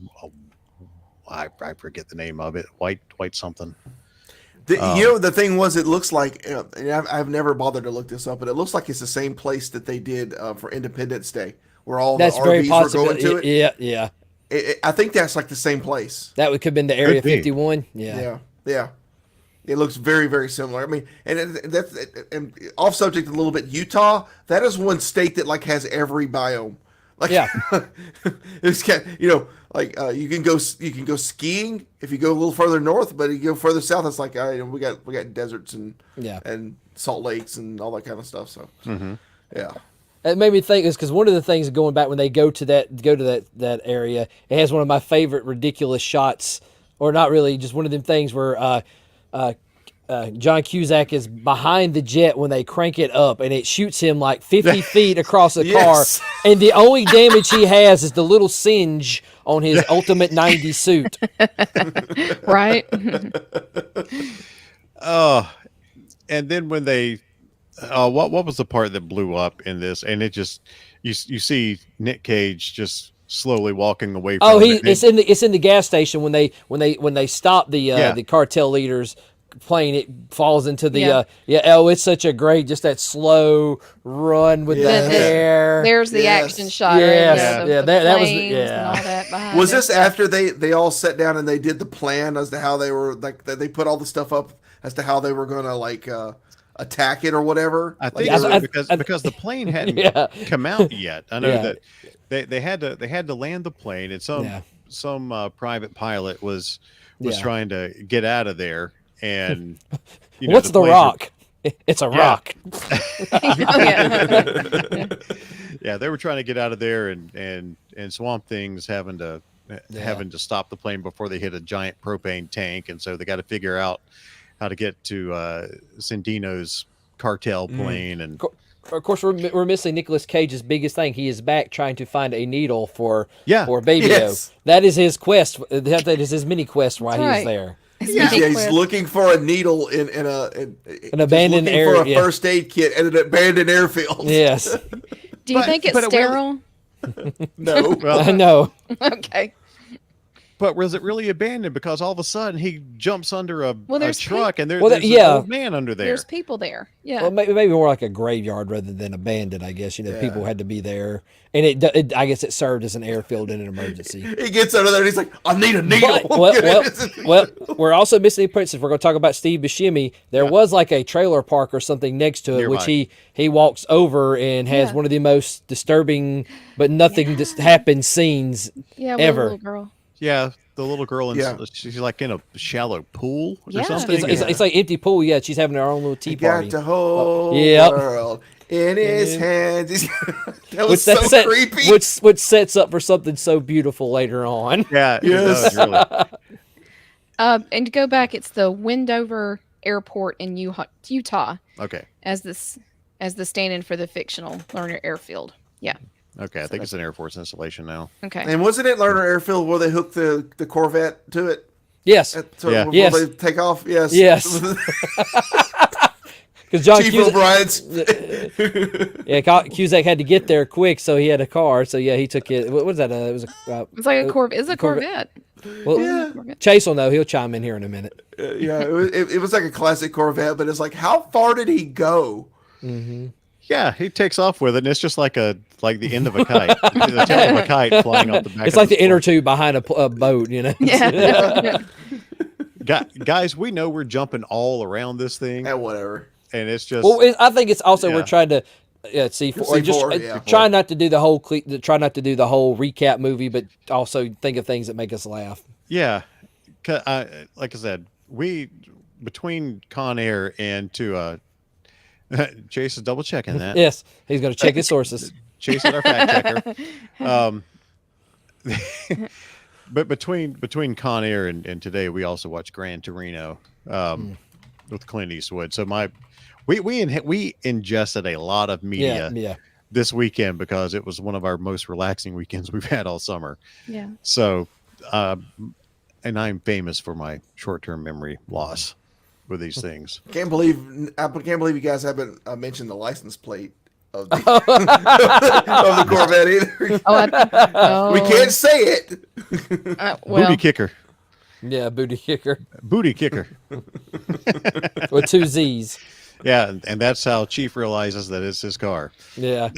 I forget the name of it. White something. The thing was, it looks like, and I've never bothered to look this up, but it looks like it's the same place that they did for Independence Day, where all that's the very RVs possible. were going to it. Yeah. I think that's like the same place. That could have been the Area Could be. 51. Yeah. Yeah. It looks very, very similar. I mean, and off subject a little bit. Utah, that is one state that like has every biome. Like, Yeah. it's you can go skiing if you go a little further north, but if you go further south, it's like we got deserts and Yeah. and salt lakes and all that kind of stuff. So yeah. It made me think is because one of the things going back when they go to that area, it has one of my favorite ridiculous shots, or not really, just one of them things where John Cusack is behind the jet when they crank it up, and it shoots him like 50 feet across the Yes. car, and the only damage he has is the little singe on his Ultimate 90 suit. Right. And then when they, what was the part that blew up in this? And it just, you see Nick Cage just slowly walking away from Oh, it. it's in the gas station when they stop the cartel leaders plane. It falls into the it's such a great, just that slow run with the Yes. hair. There's the Yes. action shot. Yes. Right there, Yeah, the that was the- planes yeah. and all that behind Was it. this after they all sat down and they did the plan as to how they were like they put all the stuff up as to how they were gonna attack it or whatever? I think Like, so, I- because the plane hadn't Yeah. come out yet. I know Yeah. that they had to land the plane, and some private pilot was Yeah. trying to get out of there, and What's the planes were- rock? It's a rock. Oh, yeah. Yeah, they were trying to get out of there, and Swamp Thing's having to stop the plane before they hit a giant propane tank, and so they got to figure out how to get to Sandino's cartel plane, and Of course, we're missing Nicolas Cage's biggest thing. He is back trying to find a needle for Yeah. Baby Yes. O. That is his quest. That is his mini quest while That's he's right. there. Yeah, he's looking for a needle in An abandoned looking area. for a first aid kit at an abandoned airfield. Yes. Do you But- think it's but it really- sterile? No. I know. Okay. but was it really abandoned? Because all of a sudden he jumps under a there's truck, and Well, there's an yeah. old man under there. There's people there. Yeah. Well, maybe more like a graveyard rather than abandoned. I guess people had to be there, and I guess it served as an airfield in an emergency. He gets under there and he's like, I need a needle. Well, we're also missing a point. If we're going to talk about Steve Buscemi, there was like a trailer park or something next to it, Nearby. which he walks over and has Yeah. one of the most disturbing, but nothing just happens scenes. Yeah. With ever. a little girl. Yeah, the little girl, Yeah. she's like in a shallow pool or Yeah. something. It's like empty pool. Yeah, she's having her own little tea He got party. the whole Yep. world in his hands. That was Which, so creepy. which sets up for something so beautiful later on. Yeah, Yes. it does, really. And to go back, it's the Wendover Airport in Utah Okay, as the stand-in for the fictional Lerner Airfield. Yeah. okay. I think it's an Air Force installation now. Okay. And wasn't it Lerner Airfield where they hooked the Corvette to it? Yes, So Yeah. before Yes. they take off? Yes. Yes. because John Chief Cusack, O'Brien's. Cusack had to get there quick, so he had a car. So yeah, he took it. What was that? It was a. It's like a Corvette. It's a Corvette. Corvette. Well, Chase will know. He'll chime in here in a minute. Yeah, it was like a classic Corvette, but it's like, how far did he go? Yeah, he takes off with it, and it's just like the end of a kite, the tip of a kite flying off the back. It's of like the plane. inner tube behind a boat, you know. Yeah. Guys, we know we're jumping all around this thing, And whatever. and it's just Well, I think it's also we're Yeah. trying to C4, or just C4, yeah. try not to do the whole recap movie, but also think of things that make us laugh. yeah, like I said, we between Con Air and to Chase is double checking that. Yes, he's going to check his sources. Chase is our fact checker. But between Con Air and today, we also watched Gran Torino with Clint Eastwood. So we ingested a lot of media Yeah. this weekend because it was one of our most relaxing weekends we've had all summer. Yeah. So, and I'm famous for my short-term memory loss with these things. I can't believe you guys haven't mentioned the license plate of the, of the Corvette either. We can't say it. Well, Booty kicker. Yeah, booty kicker Booty kicker. with 2 Z's. Yeah, and that's how Chief realizes that it's his car. Yeah,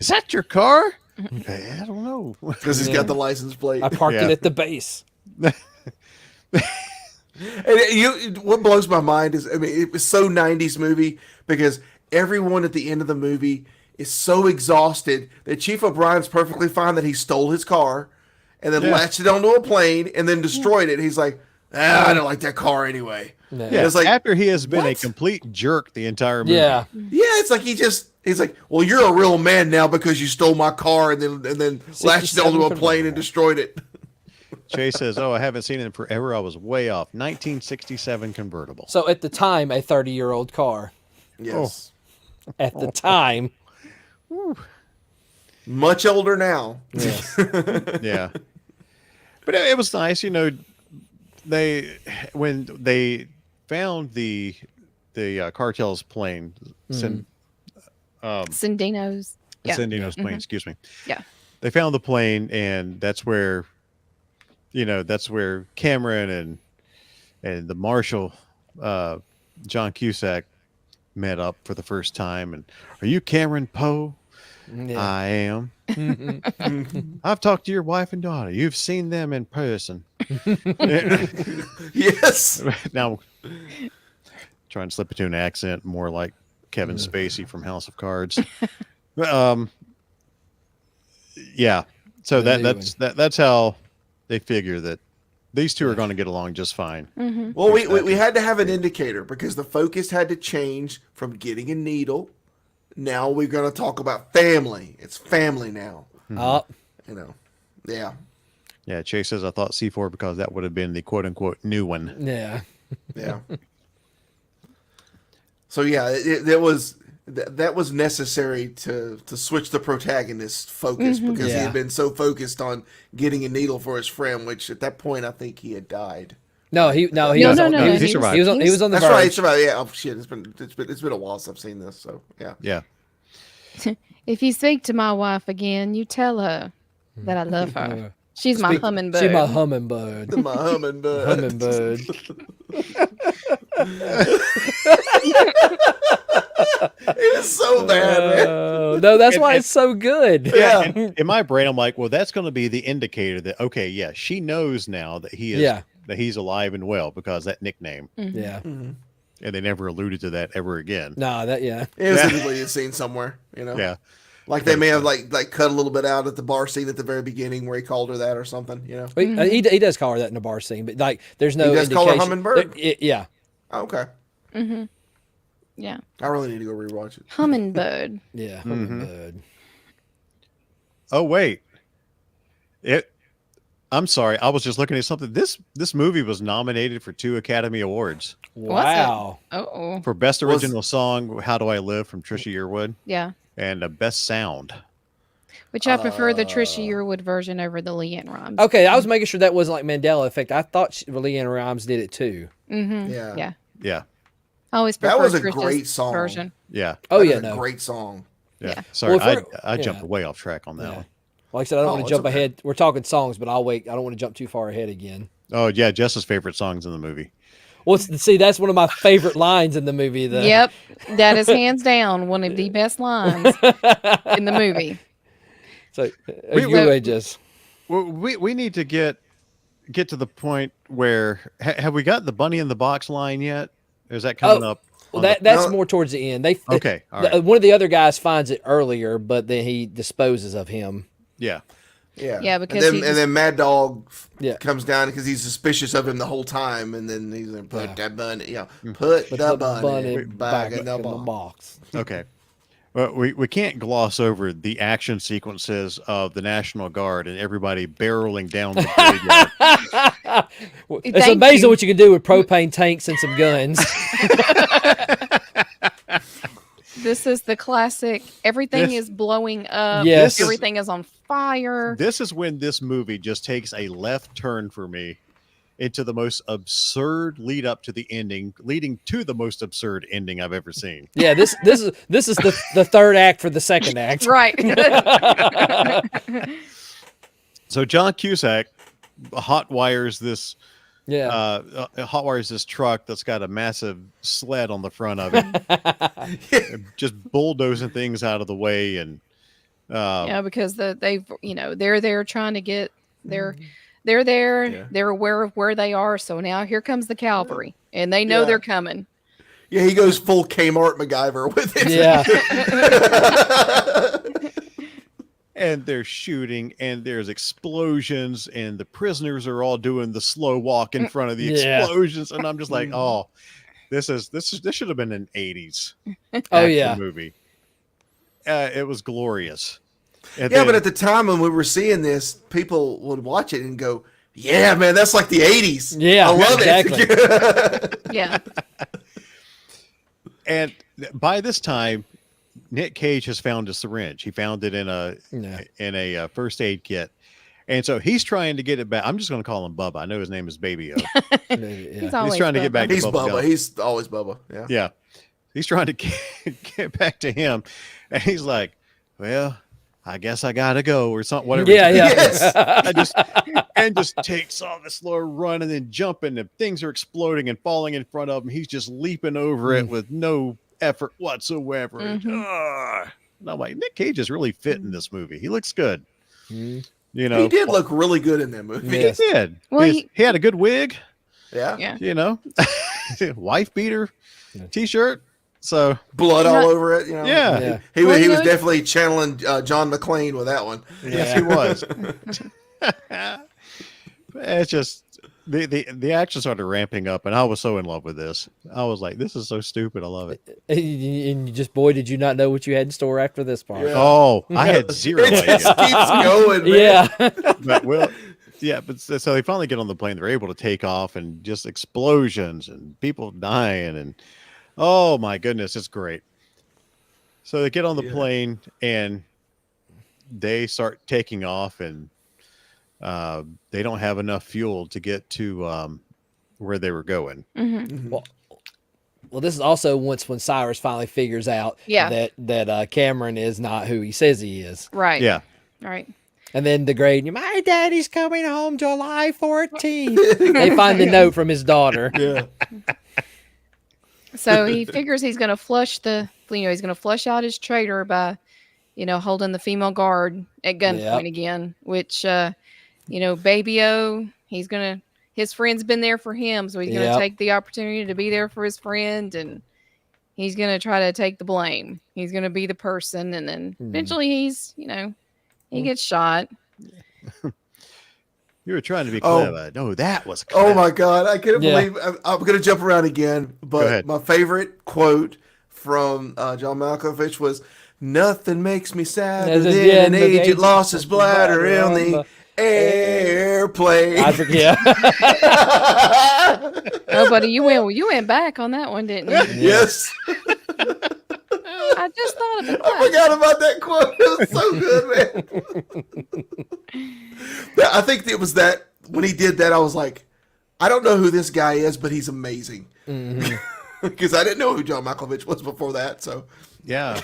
Is that your car? I don't know. Because he's got the license plate. I parked Yeah. it at the base. And what blows my mind is, I mean, it was so 90s movie because everyone at the end of the movie is so exhausted that Chief O'Brien's perfectly fine that he stole his car and then latched it onto a plane and then destroyed it. He's like, I don't like that car anyway. Yeah. Yeah, It's like, after he has been a what? complete jerk the entire movie. Yeah, Yeah, it's like he's like, well, you're a real man now because you stole my car and then latched it onto a plane and destroyed it. Chase says, "Oh, I haven't seen it in forever. I was way off. 1967 convertible." so at the time, a 30-year-old car. Yes. At the time, Much older now. yes. Yeah, but it was nice, when they found the cartel's plane, Sandino's. Yeah. Sandino's plane, excuse me. Yeah. They found the plane, and that's where Cameron and the marshal, John Cusack, met up for the first time. And are you Cameron Poe? Yeah. I am. I've talked to your wife and daughter. You've seen them in person. Yes. Now, trying to slip into an accent more like Kevin Spacey from House of Cards. Yeah. So that's how they figure that these two are going to get along just fine. Well, we had to have an indicator because the focus had to change from getting a needle. Now we're going to talk about family. It's family now. Oh, Yeah. Yeah. Chase says, I thought C4 because that would have been the quote unquote new one. yeah. Yeah. So yeah, that was necessary to switch the protagonist's focus because he Yeah. had been so focused on getting a needle for his friend, which at that point I think he had died. No, he No, was no, on, no, he, no, was- he he survived. was on, he was on the That's right. verge. It's about, yeah. Oh shit! It's been a while since I've seen this. So yeah. Yeah. If you speak to my wife again, you tell her that I love her. She's my hummingbird. She's my hummingbird. My hummingbird. Hummingbird. It is so bad, man. Oh, no, that's why it's so good. Yeah. And in my brain, I'm like, well, that's going to be the indicator that, okay, yeah, she knows now that he is, Yeah. that he's alive and well because that nickname, Yeah. and they never alluded to that ever again. No, that, yeah. It was a deleted scene somewhere, Yeah. Like they may have like cut a little bit out at the bar scene at the very beginning where he called her that or something, He does call her that in the bar scene, but like, there's no He does indication. call her hummingbird? Yeah. Oh, okay. Yeah. I really need to go rewatch it. Hummingbird. Yeah. Hummingbird. Oh, wait. I'm sorry. I was just looking at something. This movie was nominated for 2 Academy Awards Wow. Oh. for Best Original Song, How Do I Live from Trisha Yearwood, Yeah. and Best Sound. Which I prefer the Trisha Yearwood version over the Leanne Rhymes. Okay, I was making sure that wasn't like Mandela effect. I thought Leanne Rhymes did it too. Yeah. Yeah. Yeah. I always That prefer was a Trisha's great song. version. Yeah. Oh That yeah, is a no. great song. Yeah. Yeah. Sorry. Well, if I we're- jumped yeah. way off track on that Yeah. one. Like I said, I don't Oh, want to it's jump okay. ahead. We're talking songs, but I'll wait. I don't want to jump too far ahead again. Oh, yeah. Jess's favorite songs in the movie. Well, see, that's one of my favorite lines in the movie. Yep. That is hands down one of the best lines in the movie. So We- you wait, just Well, we need to get to the point where have we got the Bunny in the Box line yet? Or is that coming up? well, on that's No. more towards the end. They Okay, all right. one of the other guys finds it earlier, but then he disposes of him. Yeah. Yeah, because and he then, just- Mad Dog Yeah. comes down because he's suspicious of him the whole time, and then he's gonna put that bunny, put Put the bunny back in the the box. box. Okay. Well, we can't gloss over the action sequences of the National Guard and everybody barreling down the graveyard. It's Thank amazing you. what you can do with propane tanks and some guns. This is the classic. Everything This- is blowing up. Yes. Everything is on fire. This is when this movie just takes a left turn for me into the most absurd lead up to the ending, leading to the most absurd ending I've ever seen. Yeah, this is the third act for the second act. Right. So John Cusack hot wires this truck that's got a massive sled on the front of it, just bulldozing things out of the way, and Yeah, because they're there trying to get they're there. Yeah. They're aware of where they are. So now here comes the cavalry, and they know Yeah. they're coming. Yeah, he goes full Kmart MacGyver with it. Yeah. and they're shooting, and there's explosions, and the prisoners are all doing the slow walk in front of the Yeah. explosions, and I'm just like, oh, this should have been an 80s Oh action yeah. movie. It was glorious. And Yeah, then- but at the time when we were seeing this, people would watch it and go, "Yeah, man, that's like the '80s." Yeah, I love exactly. it. Yeah. And by this time, Nick Cage has found a syringe. He found it in a first aid kit, and so he's trying to get it back. I'm just going to call him Bubba. I know his name is Baby O. Yeah. He's always trying to get back to He's Bubba Bubba. Gump. He's always Bubba. Yeah. Yeah, he's trying to get back to him, and he's like, "Well, I guess I gotta go," or something. Whatever. Yeah, yeah. Yes. And just takes off a slow run and then jumping, and things are exploding and falling in front of him. He's just leaping over it with no effort whatsoever. And, Mhm. and I'm like, Nick Cage is really fit in this movie. He looks good. Mhm. You know, He did look really good in that movie. Yes. He did. Well, He had a good wig. Yeah. Yeah. You know, wife beater, Yeah. t-shirt. So Blood Not- all over it. You know. Yeah. Yeah. He, Well, he you was know- definitely channeling John McClane with that one. yes, he was. It's just the action started ramping up, and I was so in love with this. I was like, "This is so stupid. I love it." And you just, boy, did you not know what you had in store after this part? Yeah. Oh, I had zero It just idea. keeps going, man. Yeah. But so they finally get on the plane. They're able to take off, and just explosions and people dying, and oh my goodness, it's great. So they get on the Yeah. plane and they start taking off, and they don't have enough fuel to get to where they were going. Mhm. Well, this is also when Cyrus finally figures out Yeah. that Cameron is not who he says he is. Right. Yeah. Right. And then the grade, my daddy's coming home July 14th. They find the note from his daughter. Yeah. So he figures he's going to flush he's going to flush out his traitor by, holding the female guard at gunpoint Yep. again, which, Baby O, his friend's been there for him. So he's going to Yep. take the opportunity to be there for his friend, and he's going to try to take the blame. He's going to be the person. And then eventually he gets shot. You were trying to be Oh. clever. No, that was clever. Oh my God! I can't Yeah. believe I'm going to jump around again. Go But ahead. my favorite quote from John Malkovich was, "Nothing makes me sadder As than a- yeah, an the agent agent lost his bladder bladder in on the the airplane." Yeah. Oh, buddy, you went back on that one, didn't you? Yes, I just thought of it. I forgot about that quote. It was so good, man. I think it was that when he did that, I was like, I don't know who this guy is, but he's amazing. Mhm. Because I didn't know who John Malkovich was before that. So Yeah.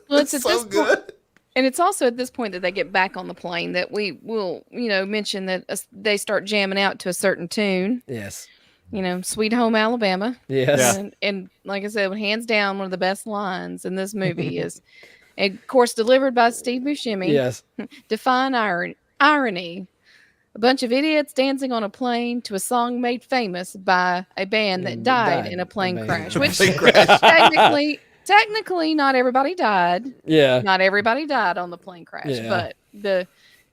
Well, it's at so this point, good. and it's also at this point that they get back on the plane that we will, mention that they start jamming out to a certain tune. Yes. Sweet Home Alabama. Yes. Yeah. And like I said, hands down, one of the best lines in this movie is, of course, delivered by Steve Buscemi. Yes. Define irony. A bunch of idiots dancing on a plane to a song made famous by a band that died in a plane crash, which Plane crash. technically, not everybody died. Yeah. Not everybody died on the plane crash, Yeah. but the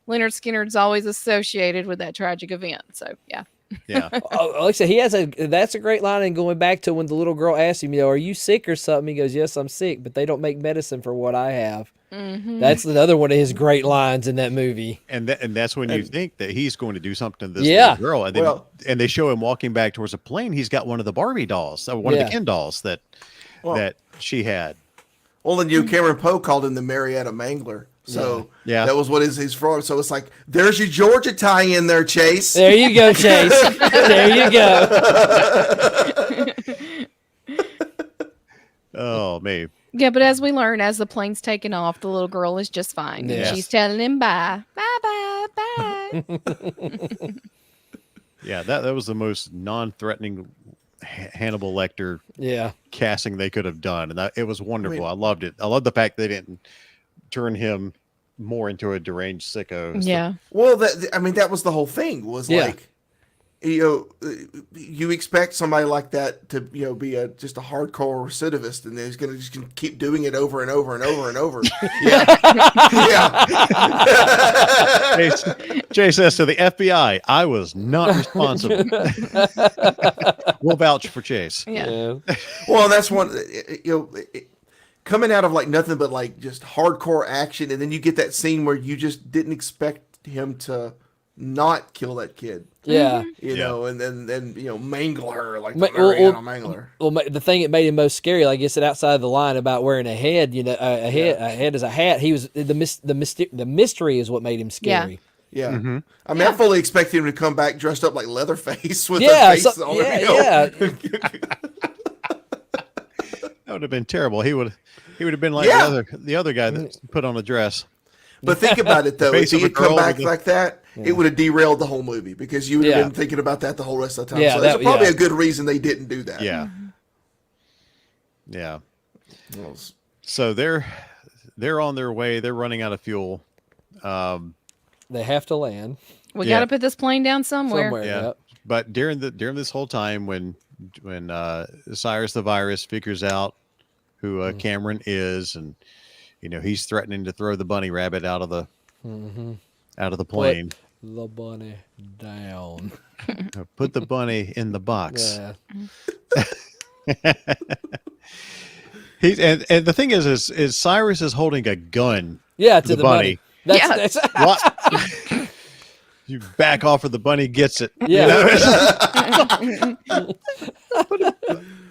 Leonard Skinner's always associated with that tragic event. So yeah. Yeah. Oh, like I said, that's a great line. And going back to when the little girl asked him, are you sick or something? He goes, yes, I'm sick, but they don't make medicine for what I have. Mm-hmm. That's another one of his great lines in that movie. And that's when you think that he's going to do something to this Yeah. little girl, and then and they show him walking back towards a plane. He's got one of the Barbie dolls, one of the Ken dolls that she had. Well, and Cameron Poe called him the Marietta Mangler. So Yeah. that was what his fraud. So it's like, there's your Georgia tie in there, Chase. There you go, Chase. There you go. Oh, me. Yeah, but as we learn, as the plane's taking off, the little girl is just fine. Yes. And she's telling him bye, bye, bye, bye. Yeah, that was the most non-threatening Hannibal Lecter Yeah. casting they could have done, and it was wonderful. I loved it. I love the fact they didn't turn him more into a deranged sicko. Yeah. Well, that was the whole thing. Was like, you expect somebody like that to be just a hardcore recidivist, and he's going to just keep doing it over and over and over and over. Yeah, yeah. Jay says to the FBI, "I was not responsible." We'll vouch for Chase. Yeah. Well, that's one. Coming out of like nothing but like just hardcore action, and then you get that scene where you just didn't expect him to not kill that kid. Yeah. You know, and then mangle her like the Well, Mariana Mangler. Well, the thing that made him most scary, like I said, outside of the line about wearing a head, a head as a hat. He was the mystery is what made him scary. Yeah. I mean, I fully expect him to come back dressed up like Leatherface with a face on him. That would have been terrible. He would have been like the other guy that put on a dress. But think about it though, if Face of he a had come girl back with like that, it would have derailed the whole movie because you would have been thinking about that the whole rest of the time. Yeah, so there's probably a good reason they didn't do that. Yeah. Yeah. So they're on their way. They're running out of fuel. They have to land We got to put this plane down somewhere. Yeah. Yep. But during this whole time when Cyrus the Virus figures out who Cameron is, and he's threatening to throw the bunny rabbit out of the plane. Put the bunny down. Put the bunny in the box. Yeah. And the thing is Cyrus is holding a gun. Yeah, to the bunny. That's What? You back off, or the bunny gets it. Yeah.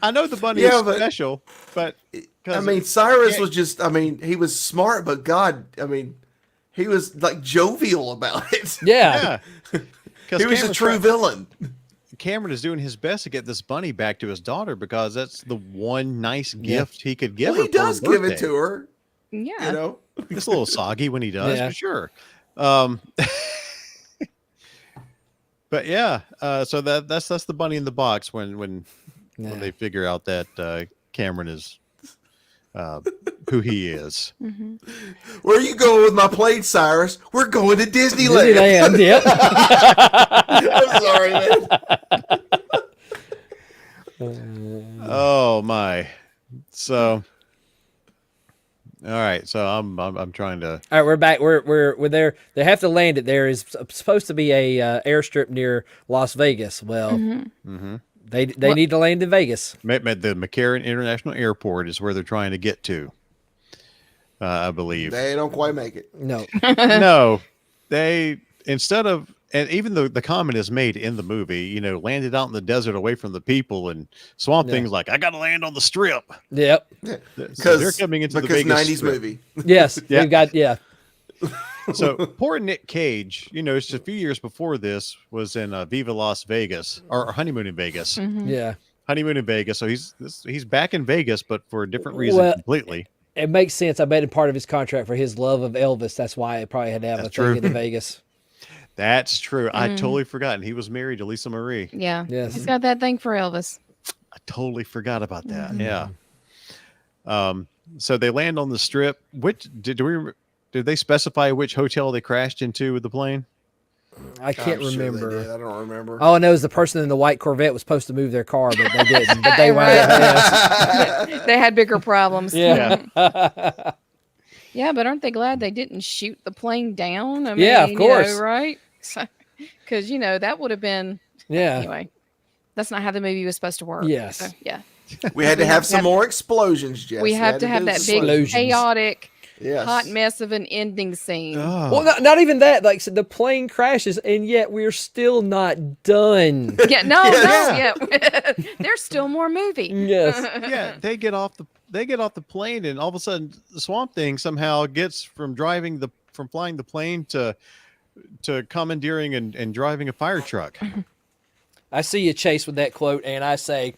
I know the bunny is special, but I mean, Cyrus was just, he was smart, but God, he was like jovial about it. Yeah. He was a true villain. Cameron is doing his best to get this bunny back to his daughter because that's the one nice gift he could give her. Well, he does give it to her. Yeah. It's a little soggy when he does, for sure. But yeah, so that's the bunny in the box when they figure out that Cameron is who he is. Mm-hmm. Where are you going with my plane, Cyrus? We're going to Disneyland. Disneyland, yep. I'm sorry, man. Oh my! So, all right. So I'm trying to. All right, we're back. We're there. They have to land it. There is supposed to be a airstrip near Las Vegas. Well, they need to land in Vegas. The McCarran International Airport is where they're trying to get to. I believe They don't quite make it. No. no, they instead of. And even though the comment is made in the movie, landed out in the desert away from the people, and Swamp Thing's like, I got to land on the strip. Yep. So they're coming into the Vegas 90s strip. movie. Yes. Yeah. We've got So poor Nick Cage, just a few years before this was in Viva Las Vegas or Honeymoon in Vegas. Yeah. Honeymoon in Vegas. So he's back in Vegas, but for a different reason completely. It makes sense. I bet in part of his contract for his love of Elvis, that's why it probably had to have a thing in Vegas. That's true. I totally forgotten. He was married to Lisa Marie. Yeah. Yes. He's got that thing for Elvis. I totally forgot about that. Yeah. So they land on the strip. Which did they specify which hotel they crashed into with the plane? I can't I'm sure they remember. did. I don't remember. All I know is the person in the white Corvette was supposed to move their car, but they didn't. But they Right. wound up. They had bigger problems. Yeah. Yeah, but aren't they glad they didn't shoot the plane down? I Yeah, of mean, course. right? Because, that would have been, Yeah. anyway, that's not how the movie was supposed to work. Yes. So, yeah. We had to have some more explosions, Jess. We have to have do that some big, Explosions. chaotic, Yes. hot mess of an ending scene. Oh. Well, not even that. Like, so the plane crashes, and yet we're still not done. Yeah, no, Yeah. yeah. There's still more movie. Yes. Yeah, they get off the plane, and all of a sudden the Swamp Thing somehow gets from flying the plane to commandeering and driving a fire truck. I see you, Chase, with that quote, and I say,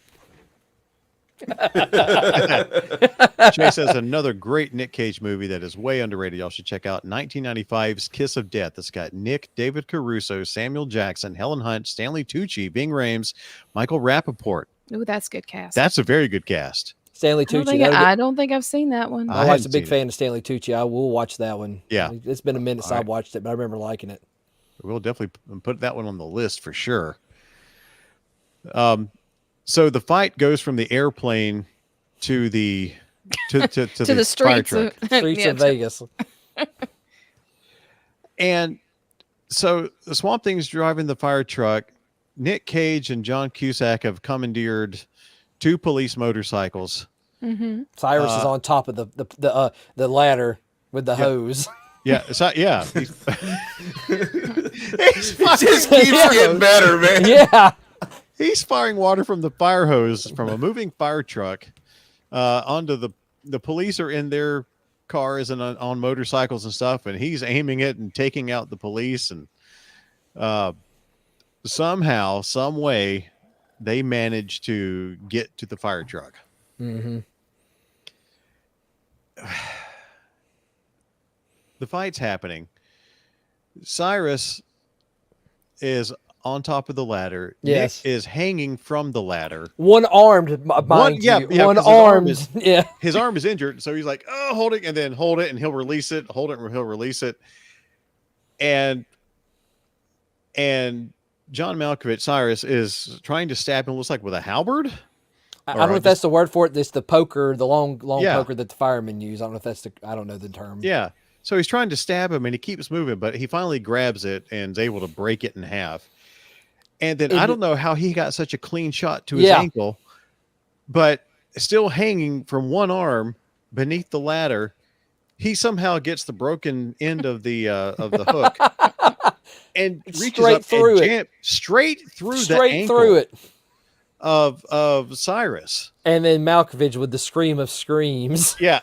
Chase has another great Nick Cage movie that is way underrated. Y'all should check out 1995's Kiss of Death. It's got Nick, David Caruso, Samuel Jackson, Helen Hunt, Stanley Tucci, Ving Rhames, Michael Rappaport. Ooh, that's good cast. That's a very good cast. Stanley Tucci. I don't think I've seen that one. I My wife's a haven't big seen fan of Stanley Tucci. I will watch that one. Yeah. It's been a minute since All I right. watched it, but I remember liking it. We'll definitely put that one on the list for sure. So the fight goes from the airplane to the to To the the fire streets truck. of, Streets yeah, of Vegas. And so the Swamp Thing's driving the fire truck. Nick Cage and John Cusack have commandeered 2 police motorcycles. Mhm. Cyrus is on top of the ladder with the hose. Yeah, yeah. It just keeps getting better, man. Yeah. He's firing water from the fire hose from a moving fire truck onto the police are in their cars and on motorcycles and stuff, and he's aiming it and taking out the police, and somehow, some way, they manage to get to the fire truck. Mm-hmm. The fight's happening. Cyrus is on top of the ladder. Yes. Nick is hanging from the ladder. One armed, mind yeah, you. yeah, One 'cause his arm armed. is- Yeah. His arm is injured, so he's like, "Oh, hold it," and then hold it, and he'll release it. Hold it, and he'll release it. And John Malkovich, Cyrus, is trying to stab him. Looks like with a halberd. I Or don't know I if that's the word for it. It's the poker, the long Yeah. poker that the firemen use. I don't know if that's I don't know the term. Yeah. So he's trying to stab him, and he keeps moving, but he finally grabs it and is able to break it in half. And then I don't know how he got such a clean shot to his ankle, but still hanging from one arm beneath the ladder, he somehow gets the broken end of the hook and reaches Straight up through and it. straight through the Straight ankle through it. of Cyrus. And then Malkovich with the scream of screams. Yeah.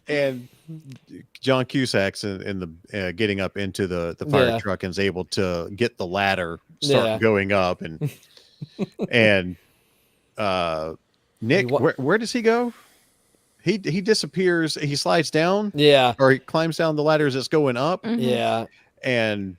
And John Cusack's in the getting up into the fire Yeah. truck and is able to get the ladder start Yeah. going up, and Nick, where does he go? He disappears. He slides down, Yeah. or he climbs down the ladder as it's going up, Mhm. Yeah. and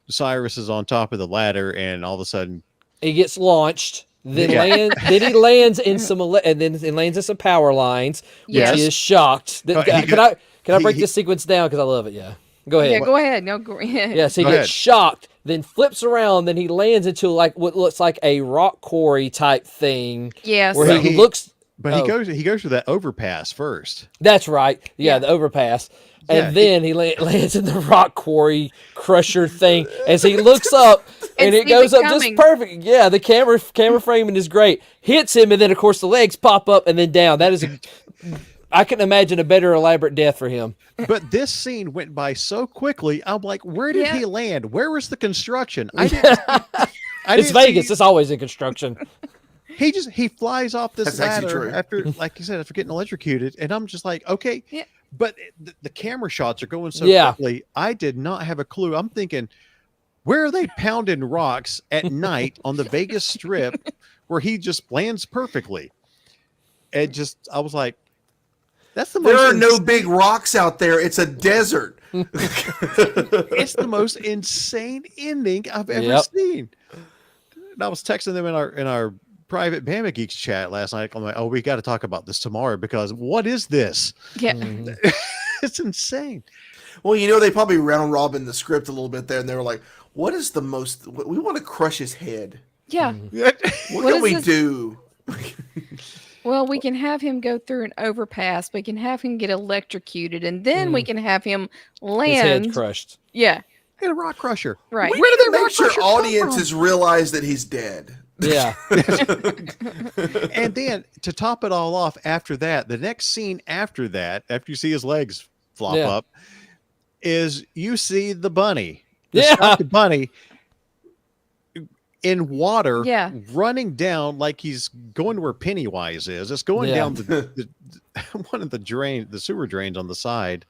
Cyrus is on top of the ladder, and all of a sudden, He gets launched. Then Yeah. then he lands in some and then he lands in some power lines, which Yes. is shocked. He Can I break he- this sequence down because I love it? Yeah. Go ahead. Yeah, go ahead. No, go ahead. Yes, he Go gets ahead. shocked, then flips around, then he lands into like what looks like a rock quarry type thing Yes. where he He- looks. but Oh. he goes through that overpass first. That's right. Yeah, Yeah. the overpass. And Yeah, then he lands in the rock quarry crusher thing as he looks up and And it sees goes it up coming. just perfect. Yeah, the camera framing is great. Hits him and then of course the legs pop up and then down. That is I can imagine a better elaborate death for him. But this scene went by so quickly. I'm like, where did Yeah. he land? Where was the construction? I didn't. I It's didn't Vegas. see- It's always in construction. he flies off this That's actually ladder true. after, like you said, after getting electrocuted, and I'm just like, okay. Yeah. But the camera shots are going so Yeah. quickly. I did not have a clue. I'm thinking, where are they pounding rocks at night on the Vegas Strip, where he just lands perfectly? I was like, that's the most. There are no big rocks out there. It's a desert. It's the most insane ending I've ever Yep. seen. And I was texting them in our private Bama Geeks chat last night. I'm like, oh, we got to talk about this tomorrow because what is this? Yeah. Mhm. It's insane. Well, you know, they probably round robin the script a little bit there, and they were like, "What is the most? We want to crush his head. Yeah. What What can is we this- do?" Well, we can have him go through an overpass. We can have him get electrocuted, and then we can have him His head land. crushed. Yeah. Get a rock crusher. Right. We Where need did to the make rock sure crusher come from? audiences realize that he's dead. Yeah. And then to top it all off, after that, the next scene after that, after you see his legs flop Yeah. up, is you see the bunny, the Yeah. Sharky bunny, in water, Yeah. running down like he's going to where Pennywise is. It's going Yeah. down the one of the sewer drains on the side,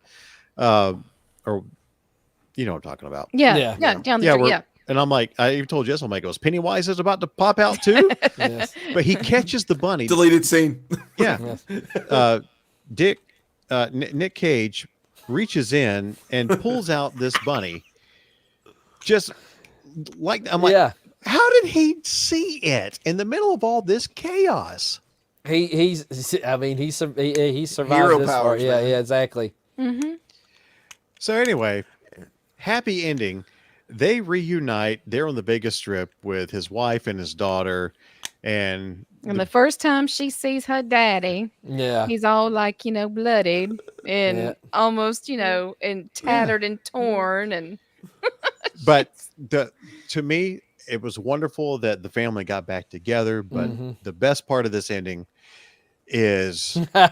or you know what I'm talking about. Yeah. Yeah. Yeah. Down the Yeah, street. we're- Yeah. And I'm like, I even told Jess, I'm like, goes Pennywise is about to pop out too, Yes. but he catches the bunny. Deleted scene. Yeah. Yes. Nick Cage reaches in and pulls out this bunny. Just like, I'm like, Yeah. how did he see it in the middle of all this chaos? He survived Hero this far. powers, Yeah, man. yeah, exactly. Mm-hmm. So anyway, happy ending. They reunite. They're on the Vegas Strip with his wife and his daughter, and And the first time she sees her daddy, Yeah. he's all like, bloodied and Yeah. almost, and tattered and torn. And but to me, it was wonderful that the family got back together. But Mhm. the best part of this ending is Uh,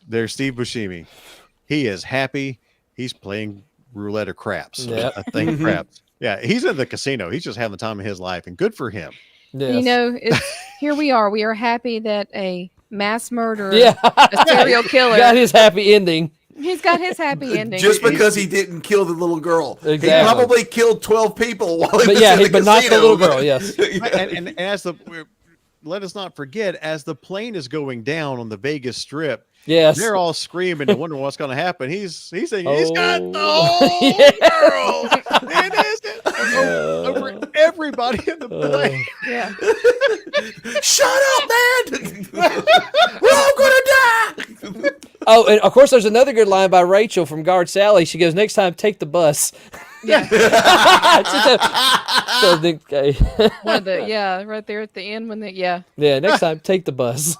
there's Steve Buscemi. He is happy. He's playing roulette or craps. Yep. I think craps. Yeah, he's in the casino. He's just having the time of his life, and good for him. Yes. here we are. We are happy that a mass murderer, Yeah. a serial killer, Got his happy ending. he's got his happy ending. Just because he didn't kill the little girl. He Exactly. probably killed 12 people while he But was yeah, in the but not the casino. little girl. Yes. And as let us not forget, as the plane is going down on the Vegas Strip, Yes. they're all screaming and wondering what's going to happen. He's saying he's got the Oh. whole Yeah. world. It is over everybody in the plane. Yeah. Shut up, man! We're all gonna die! Oh, and of course, there's another good line by Rachel from Guard Sally. She goes, "Next time, take the bus." Yeah. So Nick Cage. One of the, right there at the end when yeah. Yeah, next time, take the bus.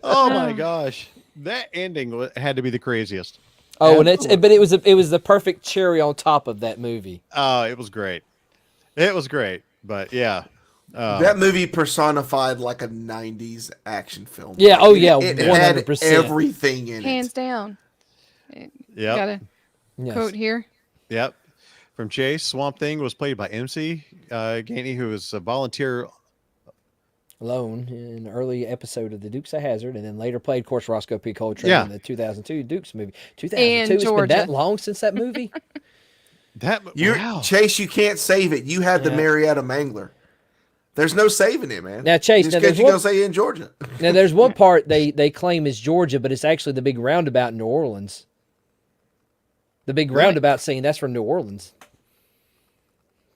Oh my gosh, that ending had to be the craziest. Oh, and but it was the perfect cherry on top of that movie. Oh, it was great. It was great, but yeah. That movie personified like a 90s action film. Yeah, oh yeah, It had 100%. everything in Hands it. down. Yep. Got a Yes. quote here. Yep. From Chase, Swamp Thing was played by MC Gainey, who was a volunteer. Alone in an early episode of the Dukes of Hazzard, and then later played, of course, Roscoe P. Coltrane Yeah. in the 2002 Dukes movie. 2002. In It's been Georgia. that long since that movie. Wow. Chase, you can't save it. You had the Yeah. Marietta Mangler. There's no saving it, man. Now, Chase, Just now because there's you one- gonna say in Georgia. Now, there's one part they claim is Georgia, but it's actually the big roundabout in New Orleans. The big Really? roundabout scene, that's from New Orleans.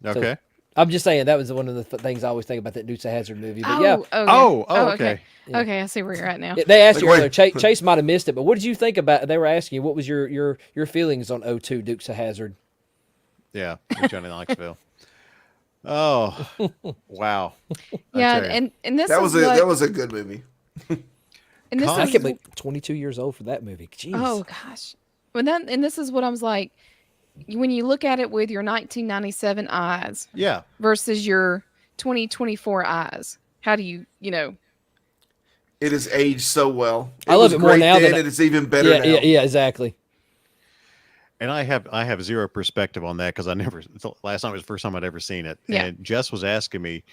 Okay. I'm just saying that was one of the things I always think about that Dukes of Hazzard movie. But Oh, yeah, okay. Okay. Okay, I see where you're at now. they asked you Like, earlier. Chase might have missed it, but what did you think about? They were asking you what was your feelings on 02 Dukes of Hazzard. Yeah. With Johnny Knoxville. Oh, wow. I Yeah, tell you. and this That is was what, that was a good movie. and this Con- I is can't believe 22 years old for that movie. Jeez. oh gosh. And this is what I was like when you look at it with your 1997 eyes Yeah. versus your 2024 eyes. How do you It has aged so well. I love was it more great now then, than and it's even better yeah, now. yeah, exactly. And I have zero perspective on that because last night was the first time I'd ever seen it. Yeah. And Jess was asking me,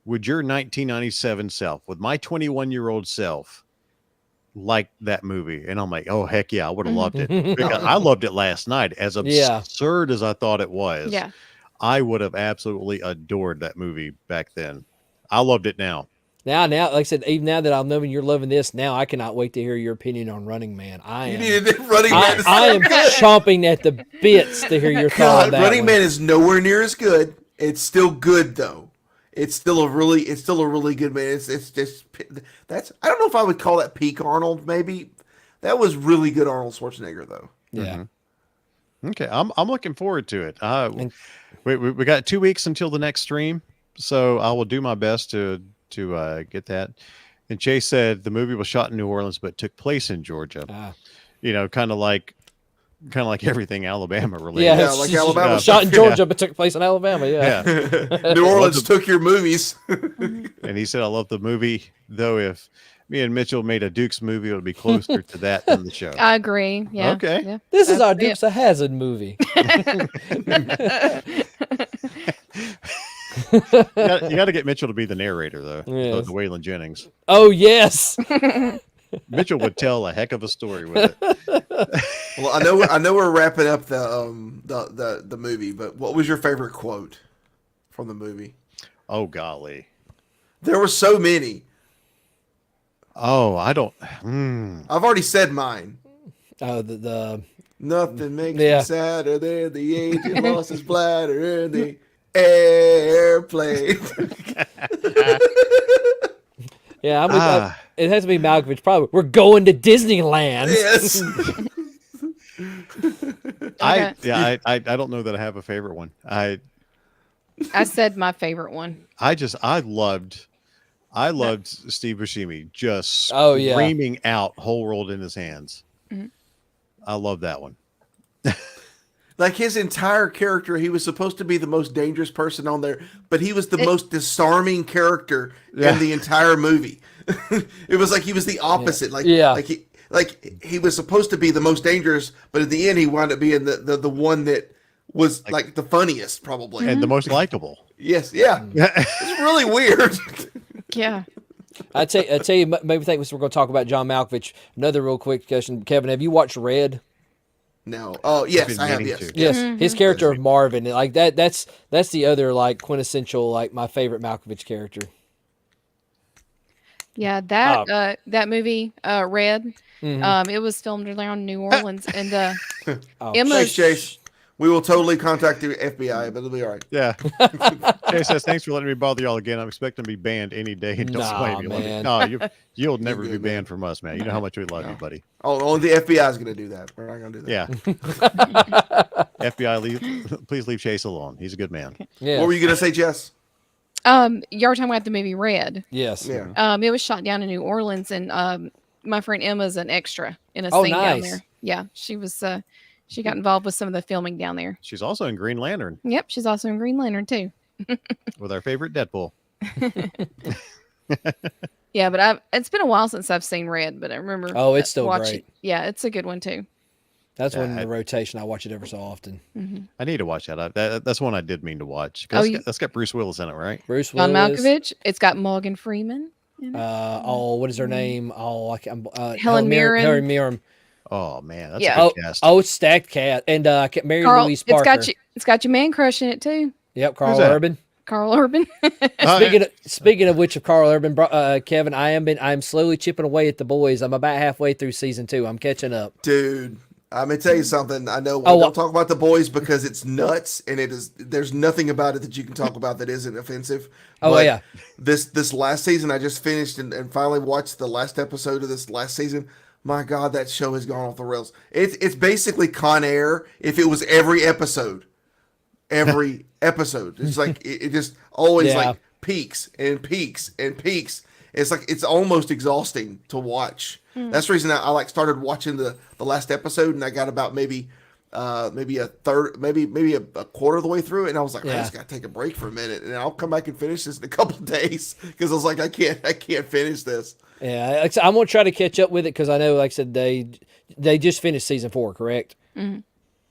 would your 1997 self, with my 21-year-old self, like that movie? And I'm like, oh, heck yeah, I would have loved it. Because I loved it last night. As Yeah. absurd as I thought it was, Yeah. I would have absolutely adored that movie back then. I loved it now. Now, like I said, even now that I'm knowing you're loving this, now I cannot wait to hear your opinion on Running Man. You needed it. Running Man. Is I so am good. chomping at the bits to hear your thought God, on that Running one. Man is nowhere near as good. It's still good though. It's still a really good man. It's just that's I don't know if I would call that peak Arnold. Maybe that was really good Arnold Schwarzenegger though. Yeah. Okay, I'm looking forward to it. And- We got 2 weeks until the next stream, so I will do my best to get that. And Chase said the movie was shot in New Orleans but took place in Georgia. You know, kind of like everything Alabama related. Yeah, Yeah, like Alabama shot in stuff, Georgia, but took place in Alabama. Yeah. Yeah. New Orleans took your movies. And he said, I love the movie, though if me and Mitchell made a Dukes movie, it would be closer to that than the show. I agree. Yeah. Okay. Yeah. This is That's our it. Dukes of Hazzard movie. You got to get Mitchell to be the narrator, though. Yes. The Waylon Jennings. Oh yes. Mitchell would tell a heck of a story with it. Well, I know we're wrapping up the movie, but what was your favorite quote from the movie? Oh, golly. There were so many. Oh, I don't. I've already said mine. Oh, the Nothing makes Yeah. me sadder than the agent lost his bladder in the airplane. yeah. It has to be Malkovich. Probably. We're going to Disneyland. Yes. I don't know that I have a favorite one. I said my favorite one. I loved Steve Buscemi just Oh, yeah. screaming out "Whole World in His Hands." Mhm. I love that one. Like his entire character, he was supposed to be the most dangerous person on there, but he was the most disarming character Yeah. in the entire movie. It was like he was the opposite. Yeah. Like he was supposed to be the most dangerous, but at the end he wound up being the one that was like the funniest, probably. And the most likable. Yes, yeah. It's really weird. Yeah. I tell you, maybe think we're going to talk about John Malkovich. Another real quick question, Kevin. Have you watched Red? No. Oh, yes, been I have. meaning Yes. to. Yes, his character of Marvin, like that's the other like quintessential like my favorite Malkovich character. Yeah, that that movie, Red, Mhm. it was filmed around New Orleans, and Oh, Emma. Thanks, Chase. We will totally contact the FBI, but it'll be all right. Yeah. Jay says, thanks for letting me bother y'all again. I'm expecting to be banned any day. Don't Nah, blame me. Let me- man. No, you'll never You're be good, banned from us, man. You know how much we love you, buddy. Oh, only the FBI is going to do that. We're not going to do that. Yeah. FBI, please leave Chase alone. He's a good man. yeah. What were you going to say, Jess? You were talking about the movie Red. Yes. Yeah. It was shot down in New Orleans, and my friend Emma's an extra in a Oh, scene down nice. there. Yeah, she was. She got involved with some of the filming down there. She's also in Green Lantern Yep, she's also in Green Lantern too. with our favorite Deadpool. Yeah, but it's been a while since I've seen Red, but I remember. Oh, it's still watching. great. Yeah, it's a good one too. That's Yeah, one in I- the rotation. I watch it ever so often. I need to watch that. That's one I did mean to watch. Oh, That's got Bruce Willis in it, right? Bruce John Willis. Malkovich. It's got Morgan Freeman. In it. What is her name? Oh, I can't. Helen Mirren. Helen Mirren. Oh, man. That's Yeah. a good cast. Oh, it's stacked cat and Mary Carl. Louise It's Parker. got your man crush in it too. Yep, Carl Who's that? Urban. Carl Urban. Speaking of which, of Carl Urban, Kevin, I'm slowly chipping away at the boys. I'm about halfway through season 2. I'm catching up. Dude, I'm going to tell you something. I know we Oh, don't talk about the boys because it's nuts, and there's nothing about it that you can talk about that isn't offensive. Oh, But yeah. This last season, I just finished and finally watched the last episode of this last season. My God, that show has gone off the rails. It's basically Con Air if it was every episode. Every episode. It's like it just always Yeah. like peaks and peaks and peaks. It's like it's almost exhausting to watch. That's the reason I like started watching the last episode, and I got about maybe a third, maybe a quarter of the way through it, and I was like, I Yeah. just gotta take a break for a minute, and I'll come back and finish this in a couple of days because I was like, I can't finish this. Yeah, like I said, I'm gonna try to catch up with it because I know, like I said, they just finished season 4, correct? Mhm.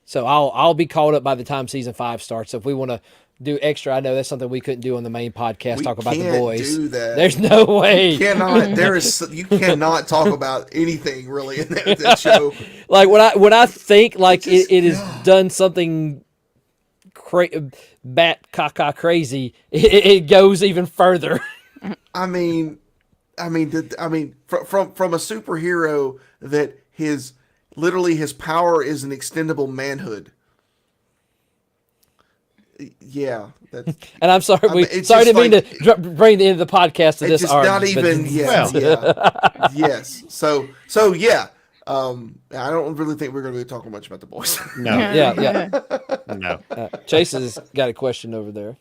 So I'll be caught up by the time season 5 starts. So if we want to do extra, I know that's something we couldn't do on the main podcast. We Talk about the can't boys. do that. There's no way. You cannot talk about anything really in that show. Like when I think like it has done something bat caca crazy, it goes even further. I mean, from a superhero that his power is an extendable manhood. Yeah, that's And I'm sorry, I mean, it's sorry to just mean to bring the end of the podcast to it's this just not argument, but- even. Yes, yeah, yes. So yeah. I don't really think we're going to be talking much about The Boys. No, Yeah. no. Chase has got a question over there.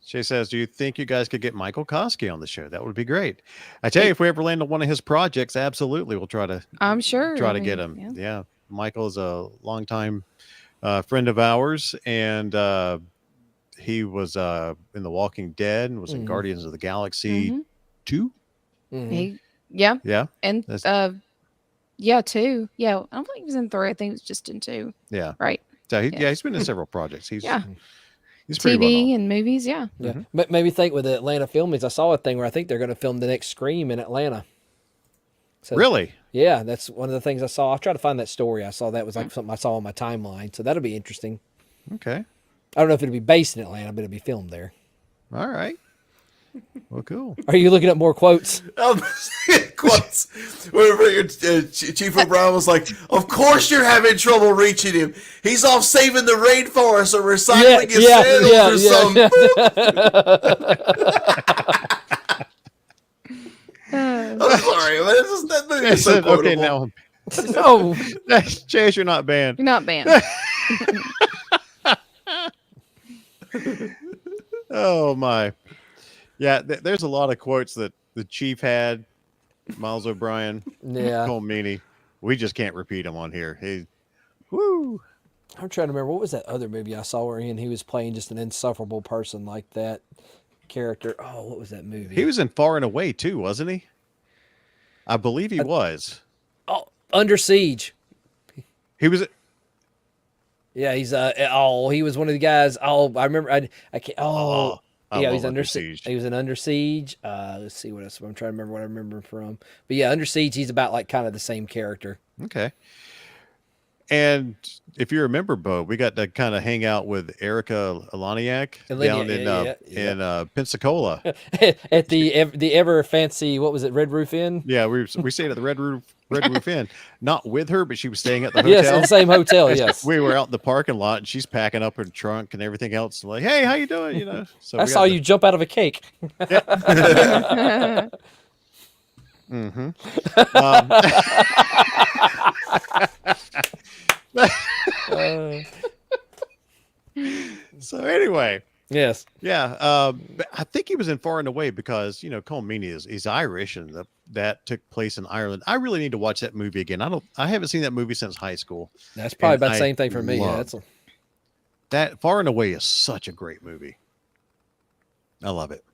She says, "Do you think you guys could get Michael Koski on the show? That would be great." I tell you, if we ever land on one of his projects, absolutely, we'll try to I'm sure. try I to mean, get him. yeah. Yeah, Michael is a longtime friend of ours, and he was in The Walking Dead and was in Mhm. Guardians of the Galaxy Mhm. 2. Mhm. Yeah. Yeah, And That's- yeah, 2. Yeah. I don't think he was in 3. I think it was just in 2. yeah. Right. So Yeah. he's been in several projects. Yeah. He's pretty well TV known. and movies. Yeah. Yeah. Mhm. But maybe think with the Atlanta filmings, I saw a thing where I think they're going to film the next Scream in Atlanta. So, Really? Yeah, that's one of the things I saw. I'll try to find that story. I saw that was like something I saw on my timeline. So that'll be interesting. Okay. I don't know if it'll be based in Atlanta, but it'll be filmed there. All right. Well, cool. Are you looking up more quotes? Quotes. Whenever Chief O'Brien was like, "Of course you're having trouble reaching him. He's off saving the rainforest or recycling his sandals or something." I'm sorry, man. That movie is so quotable. Okay, now No. Chase, you're not banned. You're not banned. Oh my. Yeah, there's a lot of quotes that the Chief had, Miles O'Brien, Yeah. Cole Meany. We just can't repeat them on here. Woo. I'm trying to remember, what was that other movie I saw where he was playing just an insufferable person like that character? Oh, what was that movie? He was in Far and Away too, wasn't he? I believe he was. Oh, Under Siege. He was. Yeah, he's he was one of the guys. Oh, I remember. I can't. Oh, I yeah, love he's Under Siege. He was in Under Siege. Let's see what else. I'm trying to remember what I remember from. But yeah, Under Siege. He's about like kind of the same character. Okay. And if you remember, Bo, we got to kind of hang out with Erica Eleniak down in Pensacola. At the ever fancy, what was it, Red Roof Inn? Yeah, we stayed at the Red Roof Inn, not with her, but she was staying at the hotel. Yes, in the same hotel. Yes, We were out in the parking lot, and she's packing up her trunk and everything else. Like, hey, how you doing? You know, so I saw you jump out of a cake. Mm-hmm. So anyway, Yes. yeah, but I think he was in Far and Away because Cole Meany is Irish, and that took place in Ireland. I really need to watch that movie again. I haven't seen that movie since high school. That's probably And about the I same thing for me. Yeah, love that's That Far and Away is such a great movie. I love it.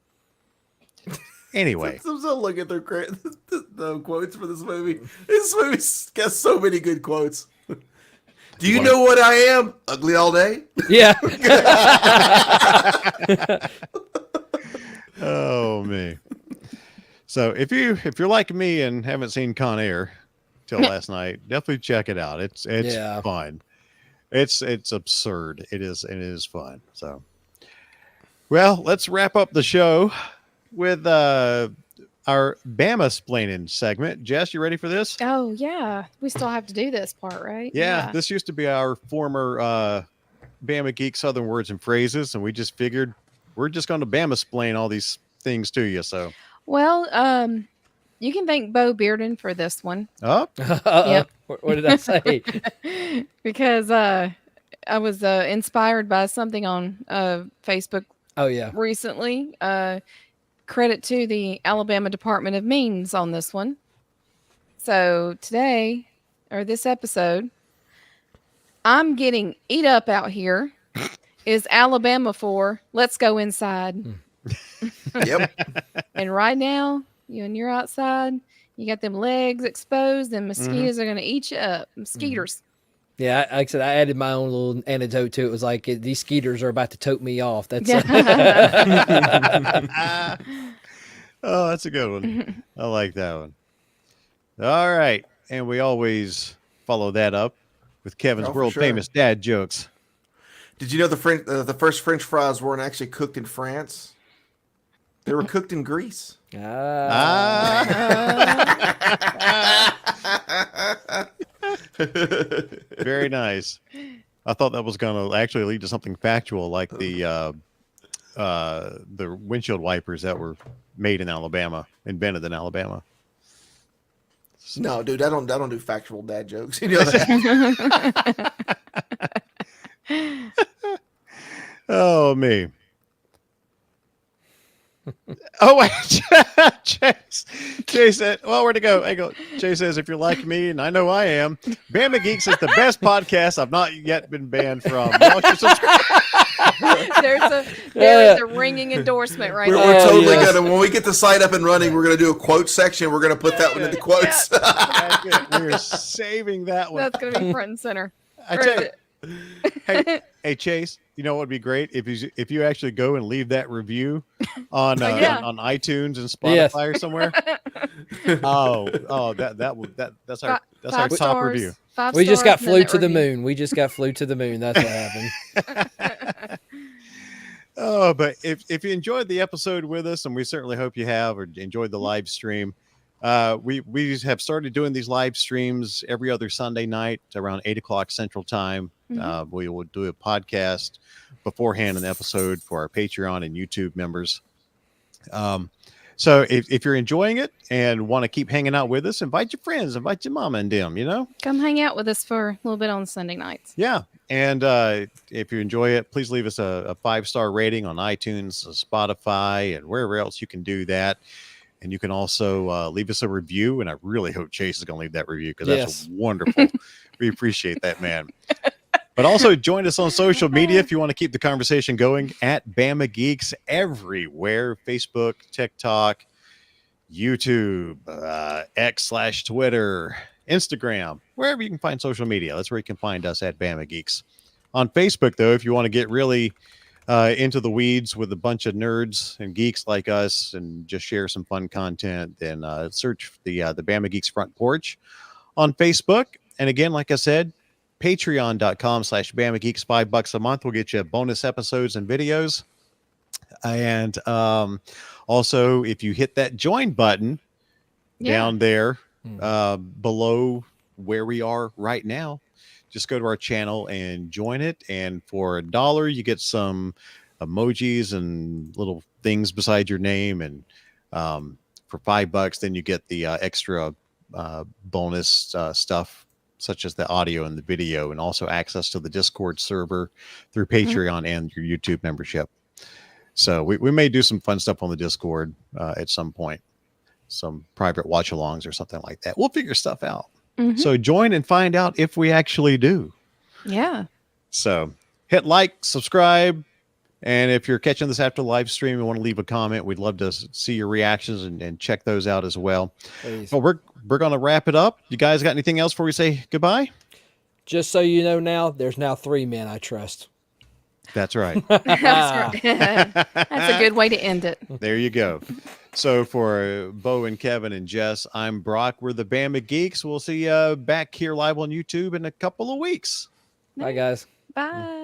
Anyway, I'm still looking at the quotes for this movie. This movie's got so many good quotes. Do you know what I am? Ugly all day? yeah. oh me. So if you're like me and haven't seen Con Air till last night, definitely check it out. It's Yeah. fun. It's absurd. It is fun. So, well, let's wrap up the show with our Bama splaining segment. Jess, you ready for this? Oh yeah, we still have to do this part, right? Yeah, this used to be our former Bama Geek Southern Words and Phrases, and we just figured we're just going to Bama splain all these things to you. So, Well, you can thank Bo Bearden for this one up. Yep. What did I say? because I was inspired by something on Facebook Oh yeah. recently. Credit to the Alabama Department of Means on this one. So today, or this episode, I'm getting eat up out here. Is Alabama for let's go inside? Yep. And right now, you're outside, you got them legs exposed, and mosquitoes are going to eat you up. Mosquitoes. Yeah, like I said, I added my own little anecdote to it. It was like these skeeters are about to tote me off. That's Oh, that's a good one. I like that one. All right, and we always follow that up with Kevin's Oh, for world sure. famous dad jokes. Did you know the first French fries weren't actually cooked in France? They were cooked in Greece. Very nice. I thought that was going to actually lead to something factual, like the windshield wipers that were made in Alabama, invented in Alabama. No, dude, I don't do factual dad jokes. You know that. Oh, me. Oh, wait. Jay said, well, where'd it go? Jay says, if you're like me, and I know I am, Bama Geeks is the best podcast I've not yet been banned from. Y'all should subscribe. There is a ringing endorsement right We're now. totally gonna, when we get the site up and running, we're gonna do a quote section. We're gonna put that one into quotes. We're saving that one. That's going to be front and center. I tell you, hey Chase, you know what would be great if you actually go and leave that review on on iTunes and Spotify or somewhere. That's our top review. We just got flew to the moon. We just got flew to the moon. That's what happened. Oh, but if you enjoyed the episode with us, and we certainly hope you have, or enjoyed the live stream, we have started doing these live streams every other Sunday night around 8:00 Central Time. We will do a podcast beforehand an episode for our Patreon and YouTube members. So if you're enjoying it and want to keep hanging out with us, invite your friends, invite your mama and them, Come hang out with us for a little bit on Sunday nights. Yeah. And if you enjoy it, please leave us a 5-star rating on iTunes, Spotify, and wherever else you can do that. And you can also leave us a review. And I really hope Chase is going to leave that review because that's wonderful. We appreciate that, man. But also join us on social media if you want to keep the conversation going at Bama Geeks everywhere. Facebook, TikTok, YouTube, X/Twitter, Instagram, wherever you can find social media. That's where you can find us at Bama Geeks. On Facebook, though, if you want to get really into the weeds with a bunch of nerds and geeks like us and just share some fun content, then search the Bama Geeks Front Porch on Facebook. And again, like I said, patreon.com/Bama Geeks, $5 a month will get you bonus episodes and videos. And also, if you hit that join button down there below where we are right now, just go to our channel and join it. And for $1, you get some emojis and little things beside your name. And for $5, then you get the extra bonus stuff, such as the audio and the video, and also access to the Discord server through Patreon and your YouTube membership. So we may do some fun stuff on the Discord at some point, some private watch-alongs or something like that. We'll figure stuff out. So join and find out if we actually do. Yeah. So hit like, subscribe, and if you're catching this after the live stream and want to leave a comment, we'd love to see your reactions and check those out as well. Please. Well, we're going to wrap it up. You guys got anything else before we say goodbye? Just so you know now, there's now 3 men I trust. That's right. That's right. That's a good way to end it. There you go. So for Bo and Kevin and Jess, I'm Brock. We're the Bama Geeks. We'll see you back here live on YouTube in a couple of weeks. Bye, guys. Bye.